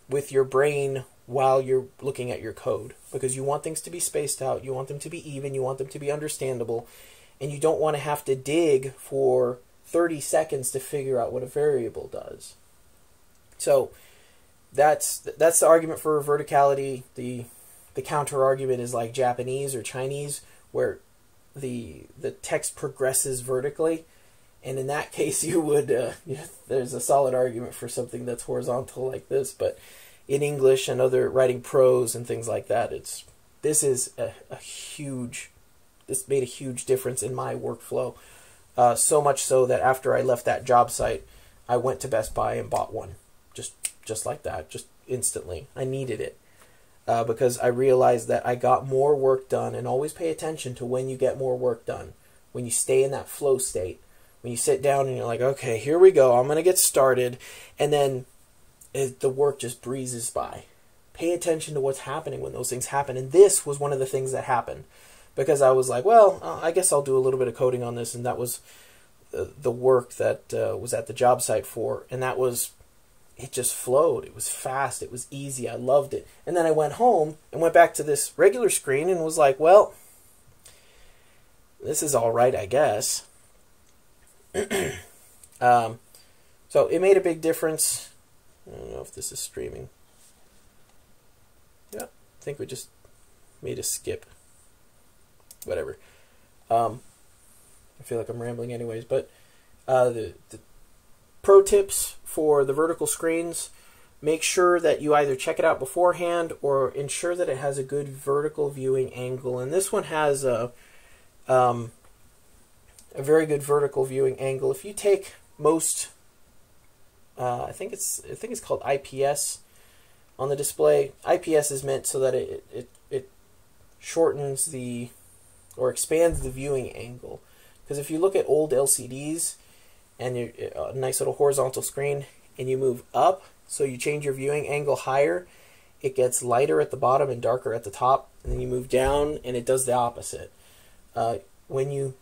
[SPEAKER 1] with your brain while you're looking at your code, because you want things to be spaced out, you want them to be even, you want them to be understandable, and you don't want to have to dig for 30 seconds to figure out what a variable does. So that's the argument for verticality. The counter argument is like Japanese or Chinese, where the text progresses vertically. And in that case, you would there's a solid argument for something that's horizontal like this. But in English and other writing prose and things like that, this made a huge difference in my workflow. So much so that after I left that job site, I went to Best Buy and bought one, just like that, just instantly. I needed it because I realized that I got more work done. And always pay attention to when you get more work done, when you stay in that flow state. When you sit down and you're like, okay, here we go, I'm going to get started, and then the work just breezes by. Pay attention to what's happening when those things happen, and this was one of the things that happened, because I was like, well, I guess I'll do a little bit of coding on this, and that was the work that was at the job site for, and it just flowed. It was fast, it was easy, I loved it. And then I went home and went back to this regular screen and was like, well, this is all right, I guess. So it made a big difference. I don't know if this is streaming. Yeah, I think we just made a skip. Whatever. I feel like I'm rambling anyways, but the pro tips for the vertical screens: make sure that you either check it out beforehand or ensure that it has a good vertical viewing angle. And this one has a very good vertical viewing angle. If you take most, I think it's called IPS on the display. IPS is meant so that it shortens or expands the viewing angle. Because if you look at old LCDs and a nice little horizontal screen, and you move up, so you change your viewing angle higher, it gets lighter at the bottom and darker at the top, and then you move down and it does the opposite. When you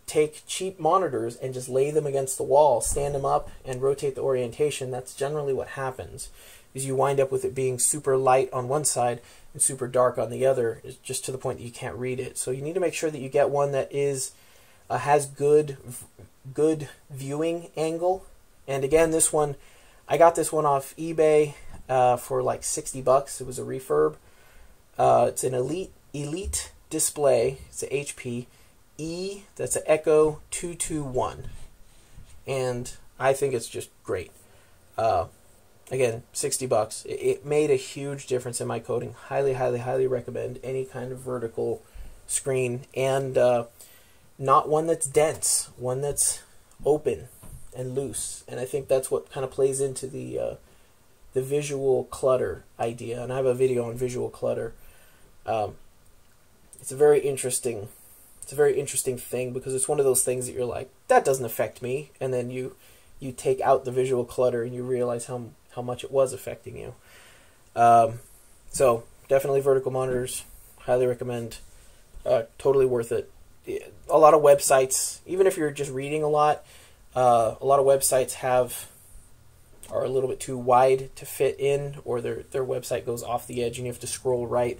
[SPEAKER 1] take cheap monitors and just lay them against the wall, stand them up, and rotate the orientation, that's generally what happens. Is you wind up with it being super light on one side and super dark on the other, just to the point that you can't read it. So you need to make sure that you get one that has good viewing angle. And again, this one, I got this one off eBay for like $60. It was a refurb. It's an elite display. It's an HP that's an Echo 221, and I think it's just great. Again, $60. It made a huge difference in my coding. Highly recommend any kind of vertical screen, and not one that's dense, one that's open and loose. And I think that's what kind of plays into the visual clutter idea. And I have a video on visual clutter. It's a very interesting thing, because it's one of those things that you're like, that doesn't affect me, and then you take out the visual clutter and you realize how much it was affecting you. So definitely vertical monitors, highly recommend. Totally worth it. A lot of websites, even if you're just reading a lot of websites are a little bit too wide to fit in, or their website goes off the edge and you have to scroll right.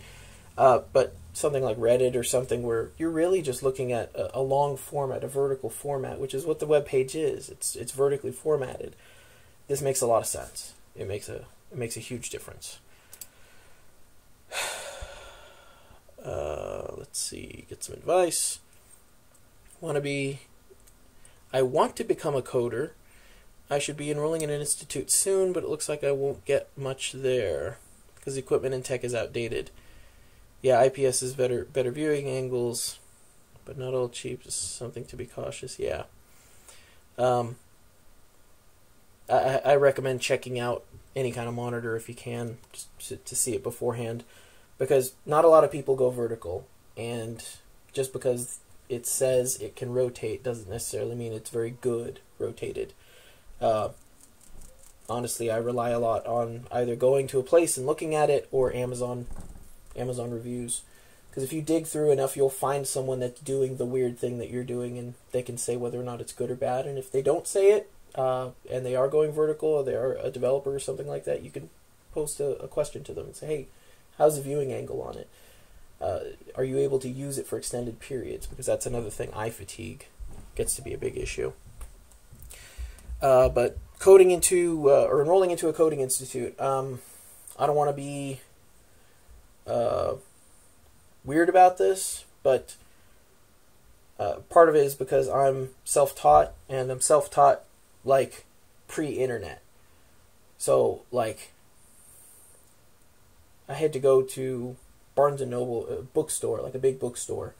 [SPEAKER 1] But something like Reddit or something where you're really just looking at a long format, a vertical format, which is what the web page is. It's vertically formatted. This makes a lot of sense. It makes a huge difference. Let's see, get some advice. I want to become a coder. I should be enrolling in an institute soon, but it looks like I won't get much there because the equipment and tech is outdated. Yeah, IPS is better viewing angles, but not all cheap. Is something to be cautious. Yeah. I recommend checking out any kind of monitor if you can, just to see it beforehand, because not a lot of people go vertical, and just because it says it can rotate doesn't necessarily mean it's very good rotated. Honestly, I rely a lot on either going to a place and looking at it, or Amazon reviews, because if you dig through enough, you'll find someone that's doing the weird thing that you're doing, and they can say whether or not it's good or bad. And if they don't say it, and they are going vertical, or they are a developer or something like that, you can post a question to them and say, hey, how's the viewing angle on it? Are you able to use it for extended periods? Because that's another thing, eye fatigue gets to be a big issue. But coding into, or enrolling into a coding institute, I don't want to be weird about this, but part of it is because I'm self-taught, and I'm self-taught like pre-internet. So like I had to go to Barnes and Noble, a bookstore, like a big bookstore,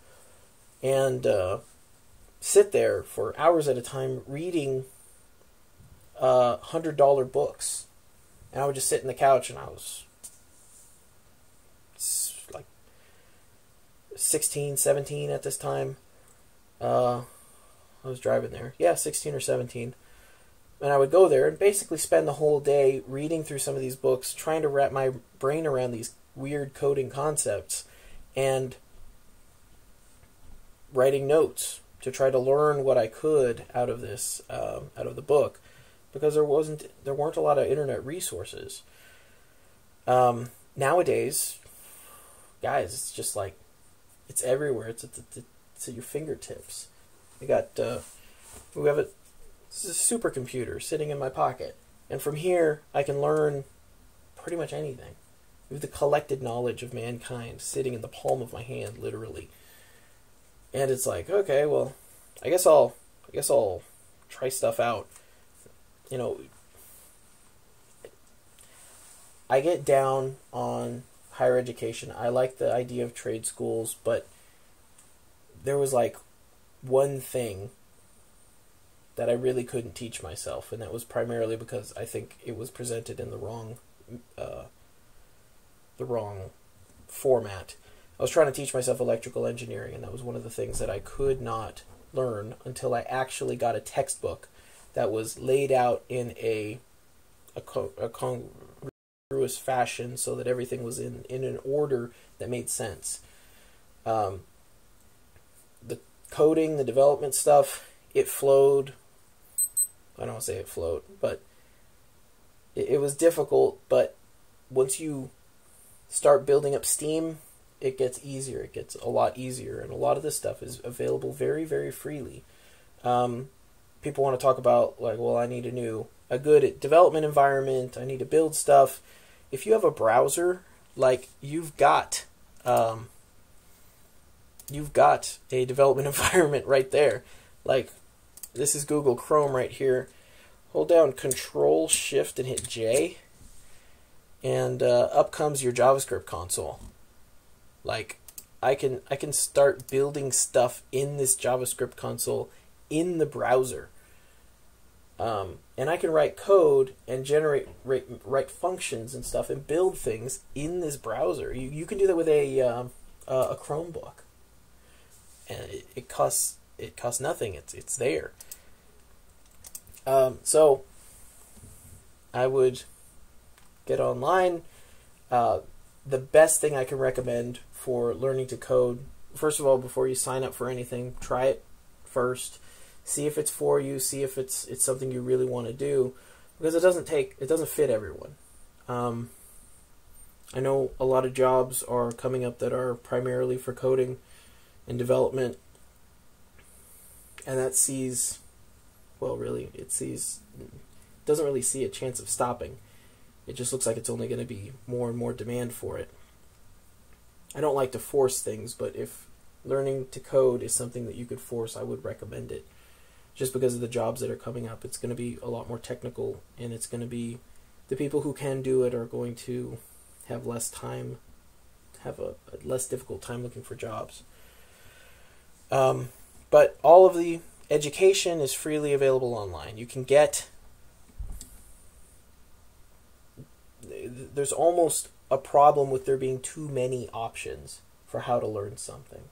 [SPEAKER 1] and sit there for hours at a time reading $100 books. And I would just sit in the couch, and I was like 16, 17 at this time. I was driving there. Yeah, 16 or 17. And I would go there and basically spend the whole day reading through some of these books, trying to wrap my brain around these weird coding concepts, and writing notes to try to learn what I could out of this, out of the book, because there weren't a lot of internet resources. Nowadays, guys, it's just like, it's everywhere. It's at it's at your fingertips. We have a supercomputer sitting in my pocket, and from here I can learn pretty much anything. We have the collected knowledge of mankind sitting in the palm of my hand, literally. And it's like, okay, well, I guess I'll try stuff out. You know, I get down on higher education. I like the idea of trade schools, but there was like one thing that I really couldn't teach myself, and that was primarily because I think it was presented in the wrong format. I was trying to teach myself electrical engineering, and that was one of the things that I could not learn until I actually got a textbook that was laid out in a congruous fashion so that everything was in an order that made sense. The coding, the development stuff, it flowed. I don't want to say it flowed, but it was difficult, but once you start building up steam, it gets easier. It gets a lot easier, and a lot of this stuff is available very, very freely. People want to talk about, like, well, I need a good development environment. I need to build stuff. If you have a browser, like, you've got a development environment right there. Like, this is Google Chrome right here. Hold down Control Shift and hit J, and up comes your JavaScript console. Like, I can start building stuff in this JavaScript console in the browser, and I can write code and write functions and stuff and build things in this browser. You can do that with a Chromebook, and it costs nothing. It's there. So I would get online. The best thing I can recommend for learning to code, first of all, before you sign up for anything, try it first. See if it's for you. See if it's something you really want to do, because it doesn't fit everyone. I know a lot of jobs are coming up that are primarily for coding and development, and that doesn't really see a chance of stopping. It just looks like it's only going to be more and more demand for it. I don't like to force things, but if learning to code is something that you could force, I would recommend it. Just because of the jobs that are coming up, it's going to be a lot more technical, and it's going to be the people who can do it are going to have less time, have a less difficult time looking for jobs. But all of the education is freely available online. You can get... There's almost a problem with there being too many options for how to learn something.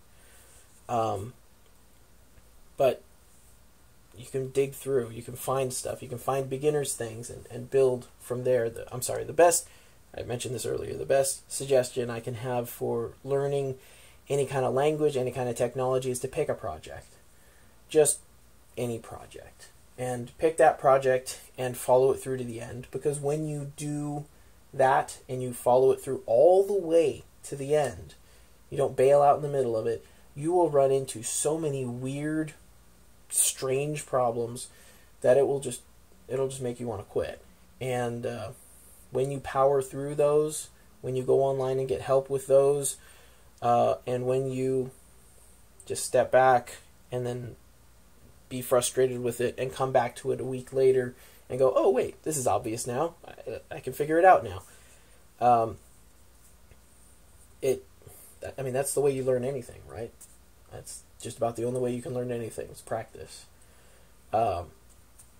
[SPEAKER 1] But you can dig through, you can find stuff, you can find beginners things and build from there. I mentioned this earlier, the best suggestion I can have for learning any kind of language, any kind of technology is to pick a project. Just any project. And pick that project and follow it through to the end, because when you do that and you follow it through all the way to the end, you don't bail out in the middle of it, you will run into so many weird, strange problems that it'll just make you want to quit. And when you power through those, when you go online and get help with those, and when you just step back and then be frustrated with it and come back to it a week later and go, oh wait, this is obvious now. I can figure it out now. That's the way you learn anything, right? That's just about the only way you can learn anything is practice. All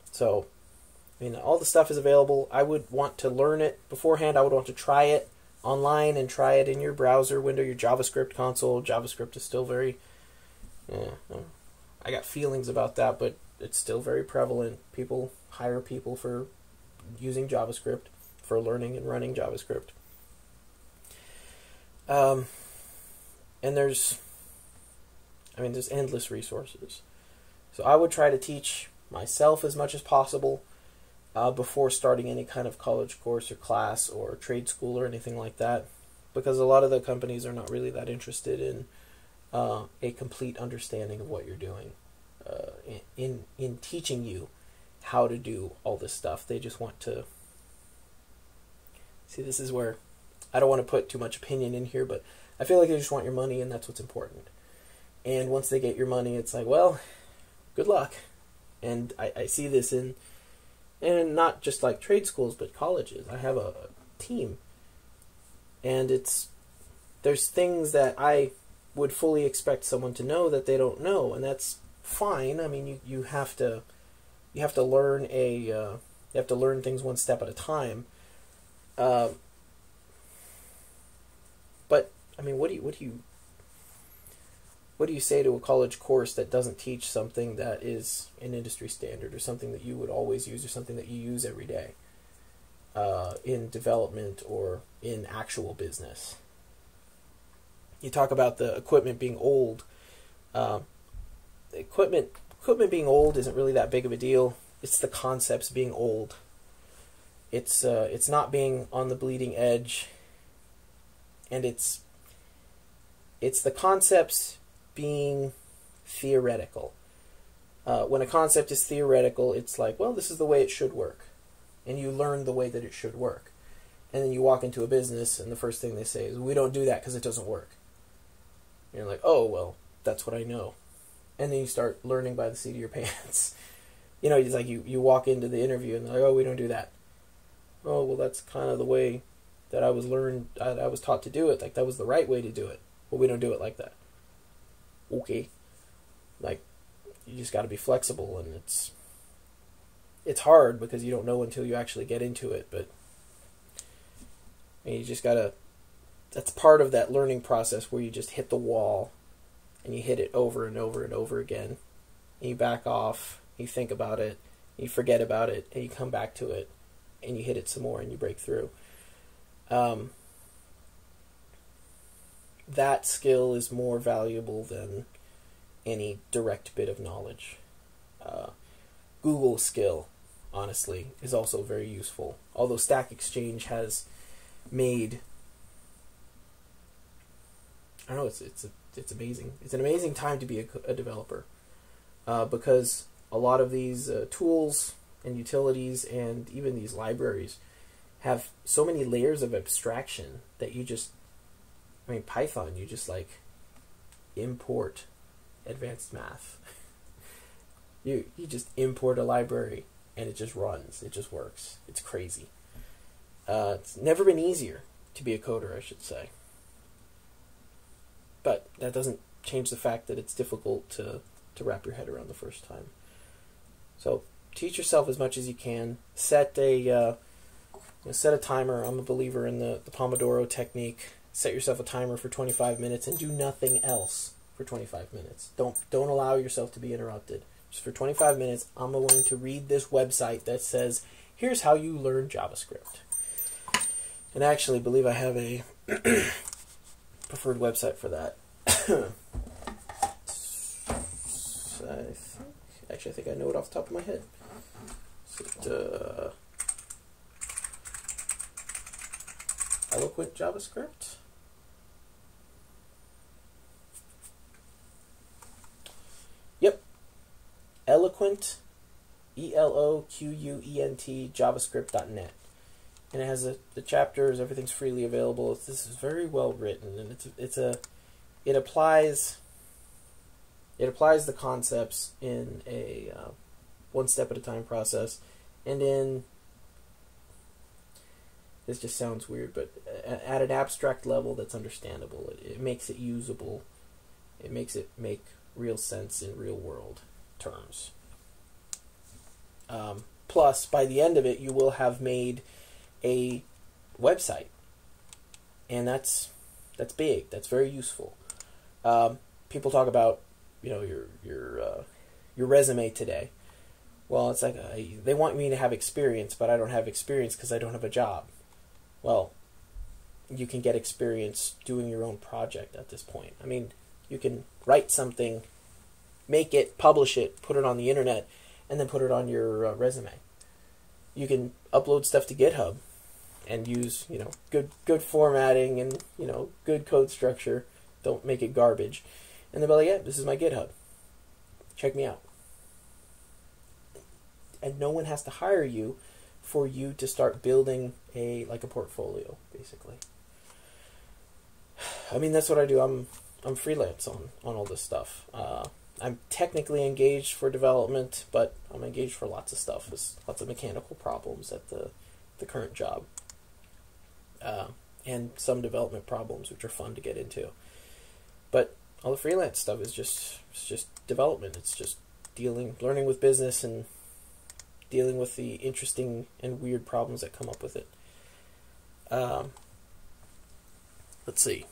[SPEAKER 1] the stuff is available. I would want to learn it beforehand. I would want to try it online and try it in your browser window, your JavaScript console. JavaScript is still very... I got feelings about that, but it's still very prevalent. People hire people for using JavaScript, for learning and running JavaScript. And there's endless resources. So I would try to teach myself as much as possible before starting any kind of college course or class or trade school or anything like that, because a lot of the companies are not really that interested in a complete understanding of what you're doing in teaching you how to do all this stuff. They just want to see. This is where I don't want to put too much opinion in here, but I feel like they just want your money, and that's what's important. And once they get your money, it's like, well, good luck. And I see this in, and not just like trade schools, but colleges. I have a team, and there's things that I would fully expect someone to know that they don't know, and that's fine. I mean, you have to learn you have to learn things one step at a time. But I mean, what do you say to a college course that doesn't teach something that is an industry standard, or something that you would always use, or something that you use every day in development or in actual business? You talk about the equipment being old. Equipment being old isn't really that big of a deal. It's the concepts being old. It's not being on the bleeding edge, and it's the concepts being theoretical. When a concept is theoretical, it's like, well, this is the way it should work, and you learn the way that it should work. And then you walk into a business, and the first thing they say is, we don't do that because it doesn't work. And you're like, oh, well, that's what I know. And then you start learning by the seat of your pants. You know, it's like you walk into the interview, and they're like, oh, we don't do that. Oh, well, that's kind of the way that I was taught to do it. Like, that was the right way to do it. Well, we don't do it like that. Okay. Like, you just got to be flexible, and it's hard because you don't know until you actually get into it, but you just got to, that's part of that learning process where you just hit the wall, and you hit it over and over and over again, and you back off, you think about it, you forget about it, and you come back to it, and you hit it some more, and you break through. That skill is more valuable than any direct bit of knowledge. Google skill, honestly, is also very useful. Although Stack Exchange has made, I don't know, it's amazing. It's an amazing time to be a developer, because a lot of these tools and utilities and even these libraries have so many layers of abstraction that you just, I mean, Python, you just like import advanced math. you just import a library and it just runs. It just works. It's crazy. It's never been easier to be a coder, I should say. But that doesn't change the fact that it's difficult to wrap your head around the first time. So teach yourself as much as you can. Set a timer. I'm a believer in the Pomodoro technique. Set yourself a timer for 25 minutes and do nothing else for 25 minutes. Don't allow yourself to be interrupted. Just for 25 minutes, I'm going to read this website that says, here's how you learn JavaScript. And I actually believe I have a preferred website for that. I think I know it off the top of my head. Is it Eloquent JavaScript? Yep. Eloquent, ELOQUENT, JavaScript.net. And it has the chapters, everything's freely available. This is very well written, and it applies the concepts in a one step at a time process, and in, this just sounds weird, but at an abstract level that's understandable. It makes it usable. It makes it make real sense in real world terms. Plus, by the end of it, you will have made a website, and that's big. That's very useful. People talk about, your resume today. Well, it's like they want me to have experience, but I don't have experience because I don't have a job. Well, you can get experience doing your own project at this point. I mean, you can write something, make it, publish it, put it on the internet, and then put it on your resume. You can upload stuff to GitHub and use, good formatting and, good code structure. Don't make it garbage. And they'll be like, yeah, this is my GitHub. Check me out. And no one has to hire you for you to start building a portfolio, basically. I mean, that's what I do. I'm freelance on all this stuff. I'm technically engaged for development, but I'm engaged for lots of stuff. There's lots of mechanical problems at the current job. And some development problems, which are fun to get into. But all the freelance stuff is just development. It's just learning with business and dealing with the interesting and weird problems that come up with it. Let's see.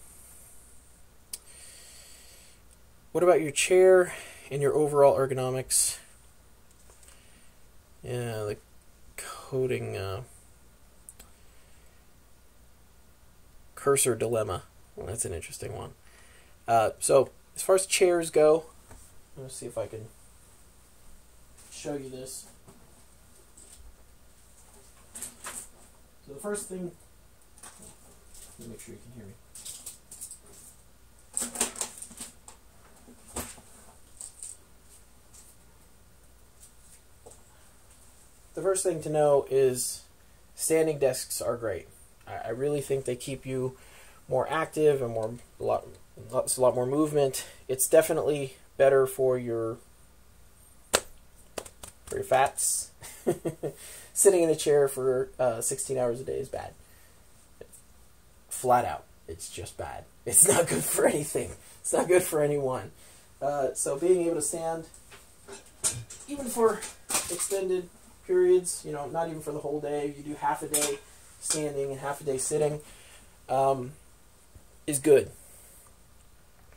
[SPEAKER 1] What about your chair and your overall ergonomics? Yeah, the coding cursor dilemma. Well, that's an interesting one. So, as far as chairs go, let me see if I can show you this. So the first thing, let me make sure you can hear me. The first thing to know is standing desks are great. I really think they keep you more active and a lot more movement. It's definitely better for your fats. Sitting in a chair for 16 hours a day is bad. Flat out, it's just bad. It's not good for anything. It's not good for anyone. So being able to stand, even for extended periods, not even for the whole day, you do half a day standing and half a day sitting, is good.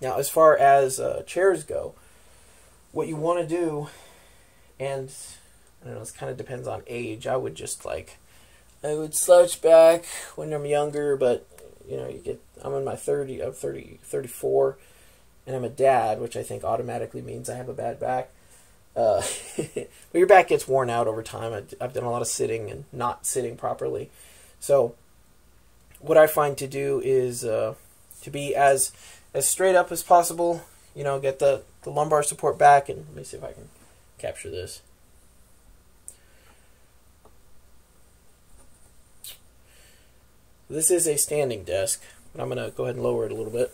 [SPEAKER 1] Now, as far as chairs go, what you want to do, and I don't know, this kind of depends on age. I would slouch back when I'm younger, but I'm in my 34, and I'm a dad, which I think automatically means I have a bad back. But your back gets worn out over time. I've done a lot of sitting and not sitting properly. So what I find to do is to be as straight up as possible, get the lumbar support back. And let me see if I can capture this. This is a standing desk, but I'm going to go ahead and lower it a little bit.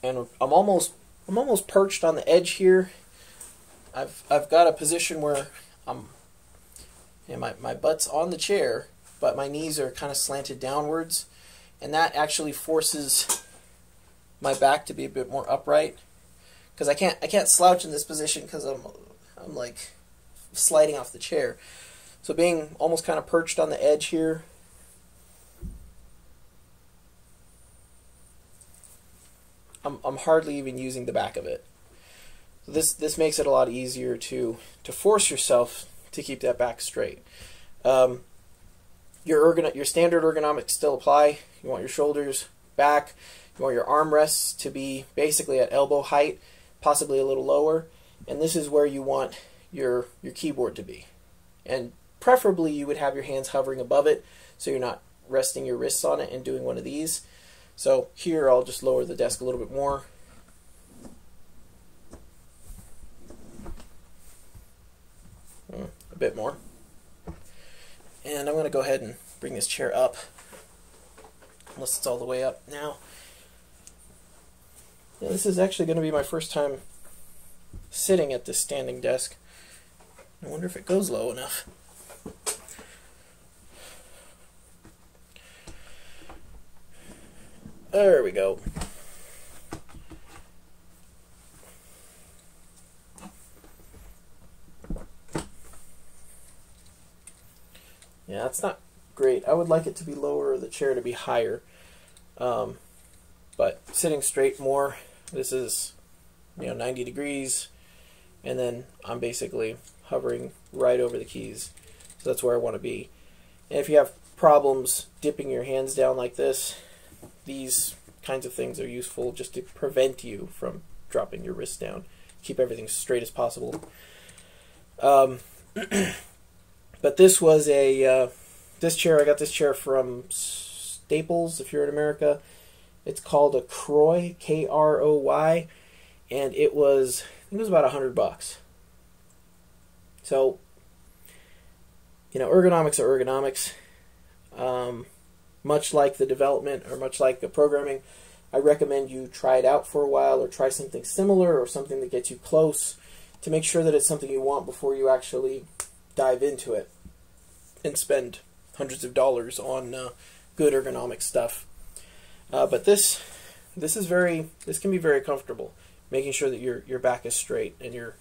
[SPEAKER 1] And I'm almost perched on the edge here. I've got a position where my butt's on the chair, but my knees are kind of slanted downwards, and that actually forces my back to be a bit more upright, because I can't slouch in this position because I'm like sliding off the chair. So being almost kind of perched on the edge here, I'm hardly even using the back of it. So this makes it a lot easier to force yourself to keep that back straight. Your standard ergonomics still apply. You want your shoulders back. You want your armrests to be basically at elbow height, possibly a little lower. And this is where you want your keyboard to be. And preferably you would have your hands hovering above it, so you're not resting your wrists on it and doing one of these. So here I'll just lower the desk a little bit more. A bit more. And I'm going to go ahead and bring this chair up, unless it's all the way up now. Yeah, this is actually going to be my first time sitting at this standing desk. I wonder if it goes low enough. There we go. Yeah, that's not great. I would like it to be lower or the chair to be higher. But sitting straight more, this is 90 degrees, and then I'm basically hovering right over the keys. So that's where I want to be. And if you have problems dipping your hands down like this, these kinds of things are useful just to prevent you from dropping your wrist down. Keep everything straight as possible. Um, but this was a this chair. I got this chair from Staples, if you're in America. It's called a Kroy, Kroy, and I think it was about $100. So, ergonomics are ergonomics. Much like the development or much like the programming, I recommend you try it out for a while or try something similar or something that gets you close to make sure that it's something you want before you actually dive into it and spend hundreds of dollars on good ergonomic stuff. But this can be very comfortable, making sure that your back is straight and you're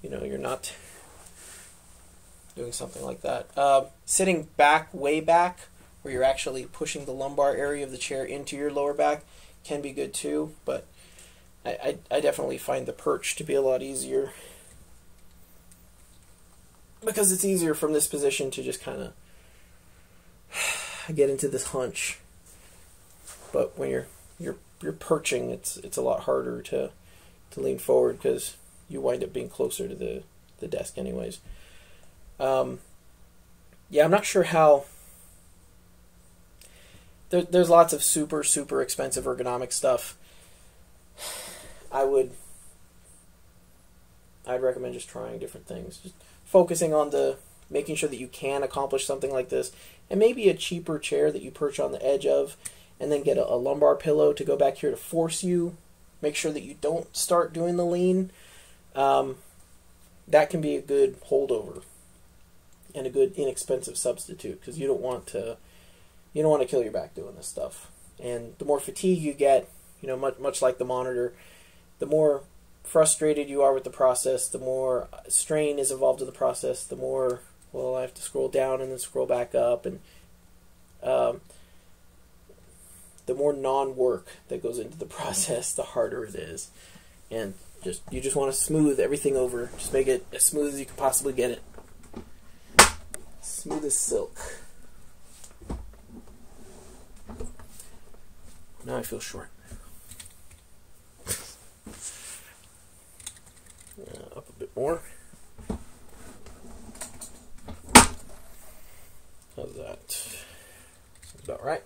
[SPEAKER 1] not doing something like that. Sitting back, way back, where you're actually pushing the lumbar area of the chair into your lower back can be good too, but I definitely find the perch to be a lot easier because it's easier from this position to just kind of get into this hunch. But when you're perching, it's a lot harder to lean forward because you wind up being closer to the desk anyways. Yeah, I'm not sure how. There's lots of super expensive ergonomic stuff. I'd recommend just trying different things, just focusing on making sure that you can accomplish something like this, and maybe a cheaper chair that you perch on the edge of, and then get a lumbar pillow to go back here to force you. Make sure that you don't start doing the lean. That can be a good holdover and a good inexpensive substitute because you don't want to kill your back doing this stuff. And the more fatigue you get, much like the monitor, the more frustrated you are with the process, the more strain is involved in the process, the more, I have to scroll down and then scroll back up, and the more non-work that goes into the process, the harder it is. And you just want to smooth everything over. Just make it as smooth as you can possibly get it. Smooth as silk. Now I feel short. Up a bit more. How's that? Sounds about right.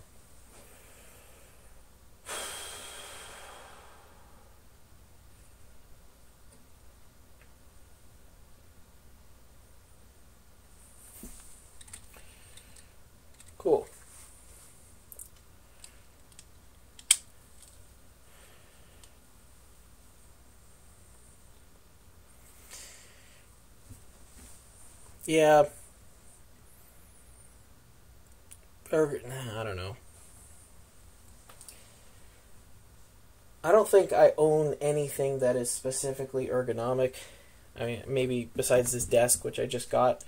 [SPEAKER 1] Cool. Yeah. I don't know. I don't think I own anything that is specifically ergonomic. I mean, maybe besides this desk, which I just got,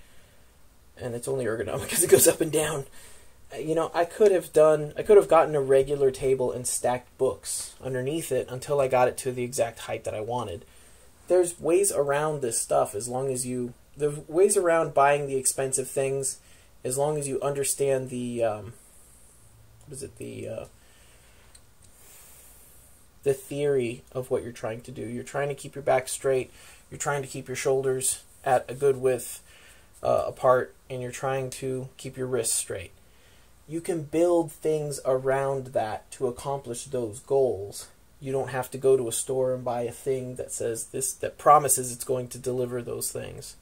[SPEAKER 1] and it's only ergonomic because it goes up and down. I could have gotten a regular table and stacked books underneath it until I got it to the exact height that I wanted. There's ways around this stuff there's ways around buying the expensive things as long as you understand the theory of what you're trying to do. You're trying to keep your back straight, you're trying to keep your shoulders at a good width apart, and you're trying to keep your wrists straight. You can build things around that to accomplish those goals. You don't have to go to a store and buy a thing that says that promises it's going to deliver those things.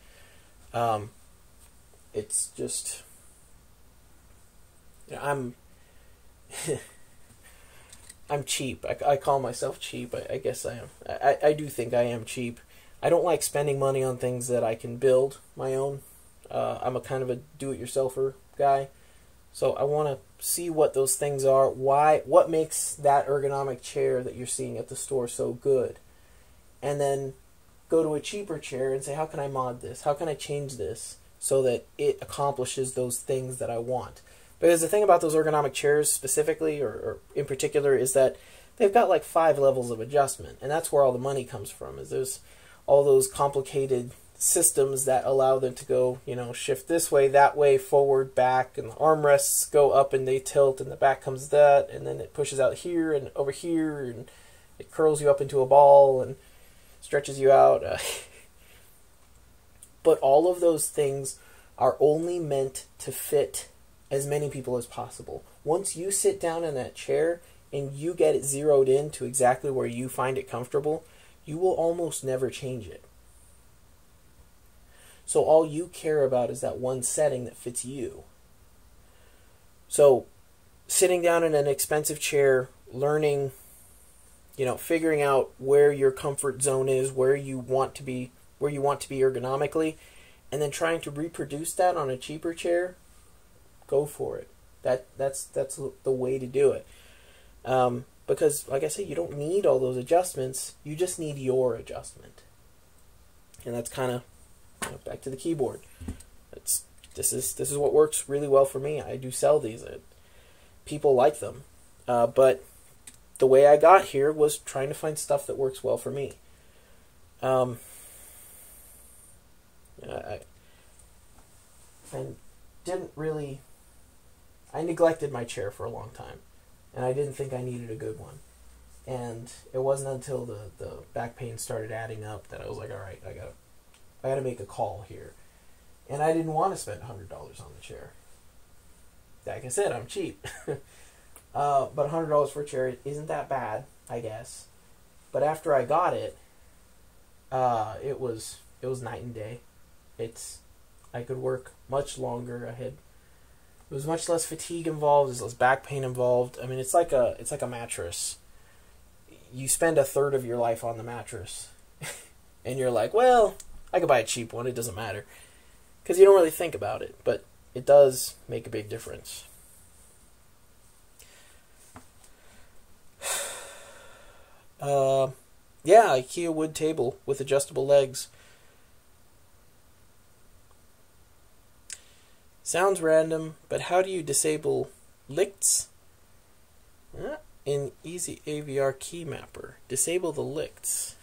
[SPEAKER 1] It's just, I'm cheap. I call myself cheap. I guess I am. I do think I am cheap. I don't like spending money on things that I can build my own. I'm a kind of a do-it-yourselfer guy. So I want to see what those things are. What makes that ergonomic chair that you're seeing at the store so good? And then go to a cheaper chair and say, how can I mod this? How can I change this so that it accomplishes those things that I want? Because the thing about those ergonomic chairs specifically, or in particular, is that they've got like 5 levels of adjustment. And that's where all the money comes from, is there's all those complicated systems that allow them to go, shift this way, that way, forward, back, and the armrests go up and they tilt, and the back comes that, and then it pushes out here and over here, and it curls you up into a ball and stretches you out. But all of those things are only meant to fit as many people as possible. Once you sit down in that chair and you get it zeroed in to exactly where you find it comfortable, you will almost never change it. So all you care about is that one setting that fits you. So sitting down in an expensive chair, learning, figuring out where your comfort zone is, where you want to be ergonomically, and then trying to reproduce that on a cheaper chair, go for it. That's the way to do it. Because, like I said, you don't need all those adjustments. You just need your adjustment. And that's kind of back to the keyboard. This is what works really well for me. I do sell these. People like them. But the way I got here was trying to find stuff that works well for me. I neglected my chair for a long time, and I didn't think I needed a good one. And it wasn't until the back pain started adding up that I was like, all right, I gotta make a call here. And I didn't want to spend $100 on the chair. Like I said, I'm cheap. But $100 for a chair isn't that bad, I guess. But after I got it, it was night and day. I could work much longer. There was much less fatigue involved. There's less back pain involved. I mean, it's like a mattress. You spend a third of your life on the mattress, and you're like, well, I could buy a cheap one. It doesn't matter, because you don't really think about it, but it does make a big difference. Yeah, IKEA wood table with adjustable legs. Sounds random, but how do you disable licks? In Easy AVR keymapper. Disable the licks.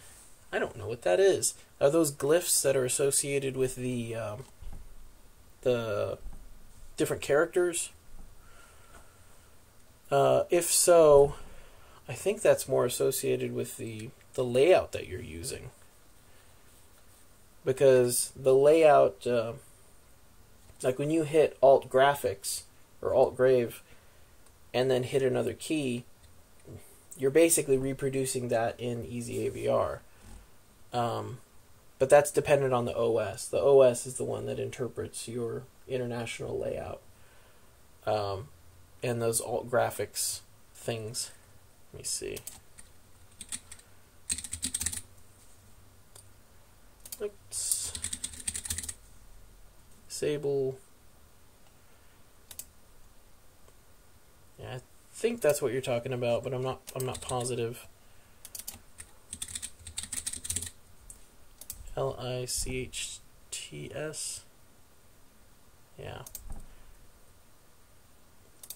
[SPEAKER 1] I don't know what that is. Are those glyphs that are associated with the different characters? If so, I think that's more associated with the layout that you're using. Because the layout, like when you hit Alt Graphics or Alt Grave and then hit another key, you're basically reproducing that in Easy AVR. But that's dependent on the OS. The OS is the one that interprets your international layout. And those Alt Graphics things. Let me see. Let's disable. Yeah, I think that's what you're talking about, but I'm not positive. LICHTS. Yeah.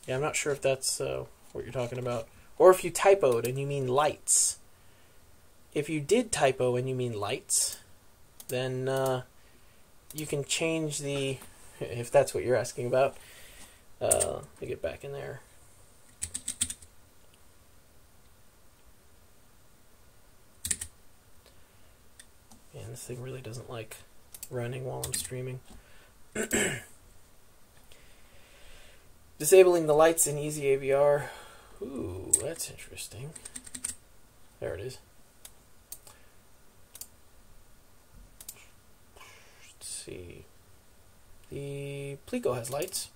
[SPEAKER 1] Yeah, I'm not sure if that's what you're talking about. Or if you typoed and you mean lights. If you did typo and you mean lights, then you can change the, if that's what you're asking about. Let me get back in there. Man, this thing really doesn't like running while I'm streaming. Disabling the lights in Easy AVR. Ooh, that's interesting. There it is. Let's see. The Plico has lights.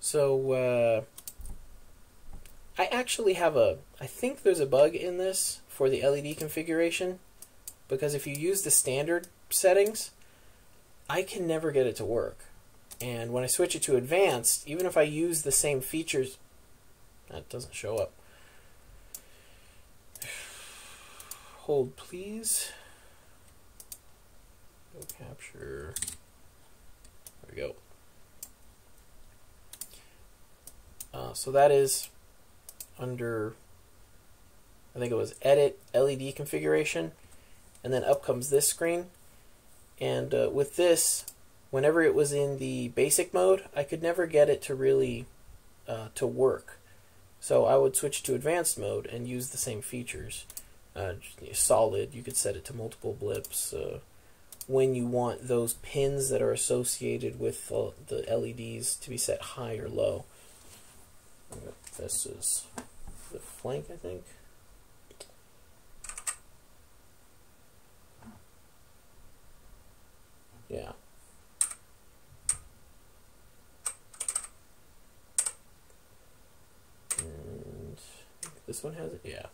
[SPEAKER 1] So, I actually have I think there's a bug in this for the LED configuration, because if you use the standard settings, I can never get it to work. And when I switch it to advanced, even if I use the same features, that doesn't show up. Hold, please. Go capture. There we go. So that is under, I think it was Edit LED Configuration, and then up comes this screen. And with this, whenever it was in the basic mode, I could never get it to really to work. So I would switch to advanced mode and use the same features. Solid, you could set it to multiple blips. when you want those pins that are associated with the LEDs to be set high or low. This is the flank, I think. Yeah. And this one has it? Yeah.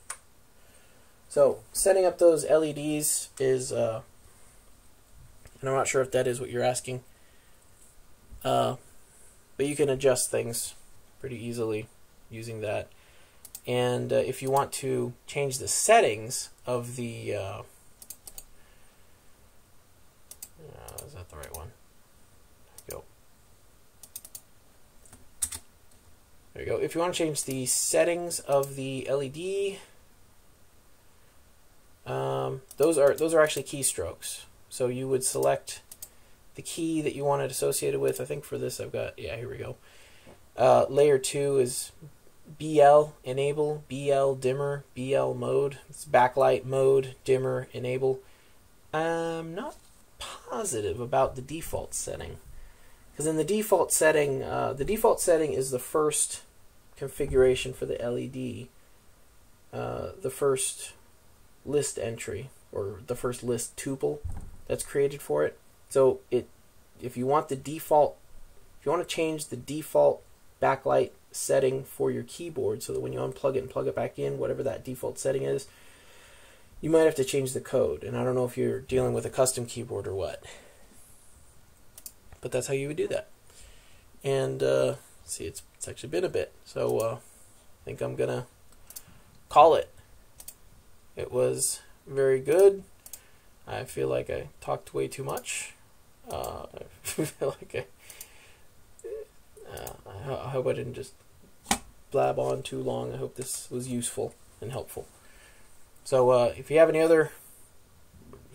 [SPEAKER 1] So, setting up those LEDs is, and I'm not sure if that is what you're asking, but you can adjust things pretty easily using that. And if you want to change the settings of the, is that the right one? There you go. There you go. If you want to change the settings of the LED, those are actually keystrokes. So you would select the key that you want it associated with. I think for this I've got, yeah, here we go. Layer 2 is BL enable, BL dimmer, BL mode. It's backlight mode, dimmer, enable. I'm not positive about the default setting, because in the default setting is the first configuration for the LED, the first list entry, or the first list tuple that's created for it. So if you want to change the default backlight setting for your keyboard, so that when you unplug it and plug it back in, whatever that default setting is, you might have to change the code. And I don't know if you're dealing with a custom keyboard or what, but that's how you would do that. And see, it's actually been a bit, so I think I'm gonna call it. It was very good. I feel like I talked way too much. I feel like I hope I didn't just blab on too long. I hope this was useful and helpful. So if you have any other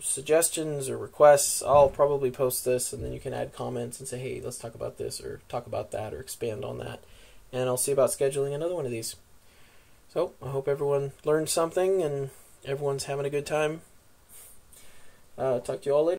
[SPEAKER 1] suggestions or requests, I'll probably post this, and then you can add comments and say, hey, let's talk about this, or talk about that, or expand on that. And I'll see about scheduling another one of these. So I hope everyone learned something and everyone's having a good time. Talk to you all later.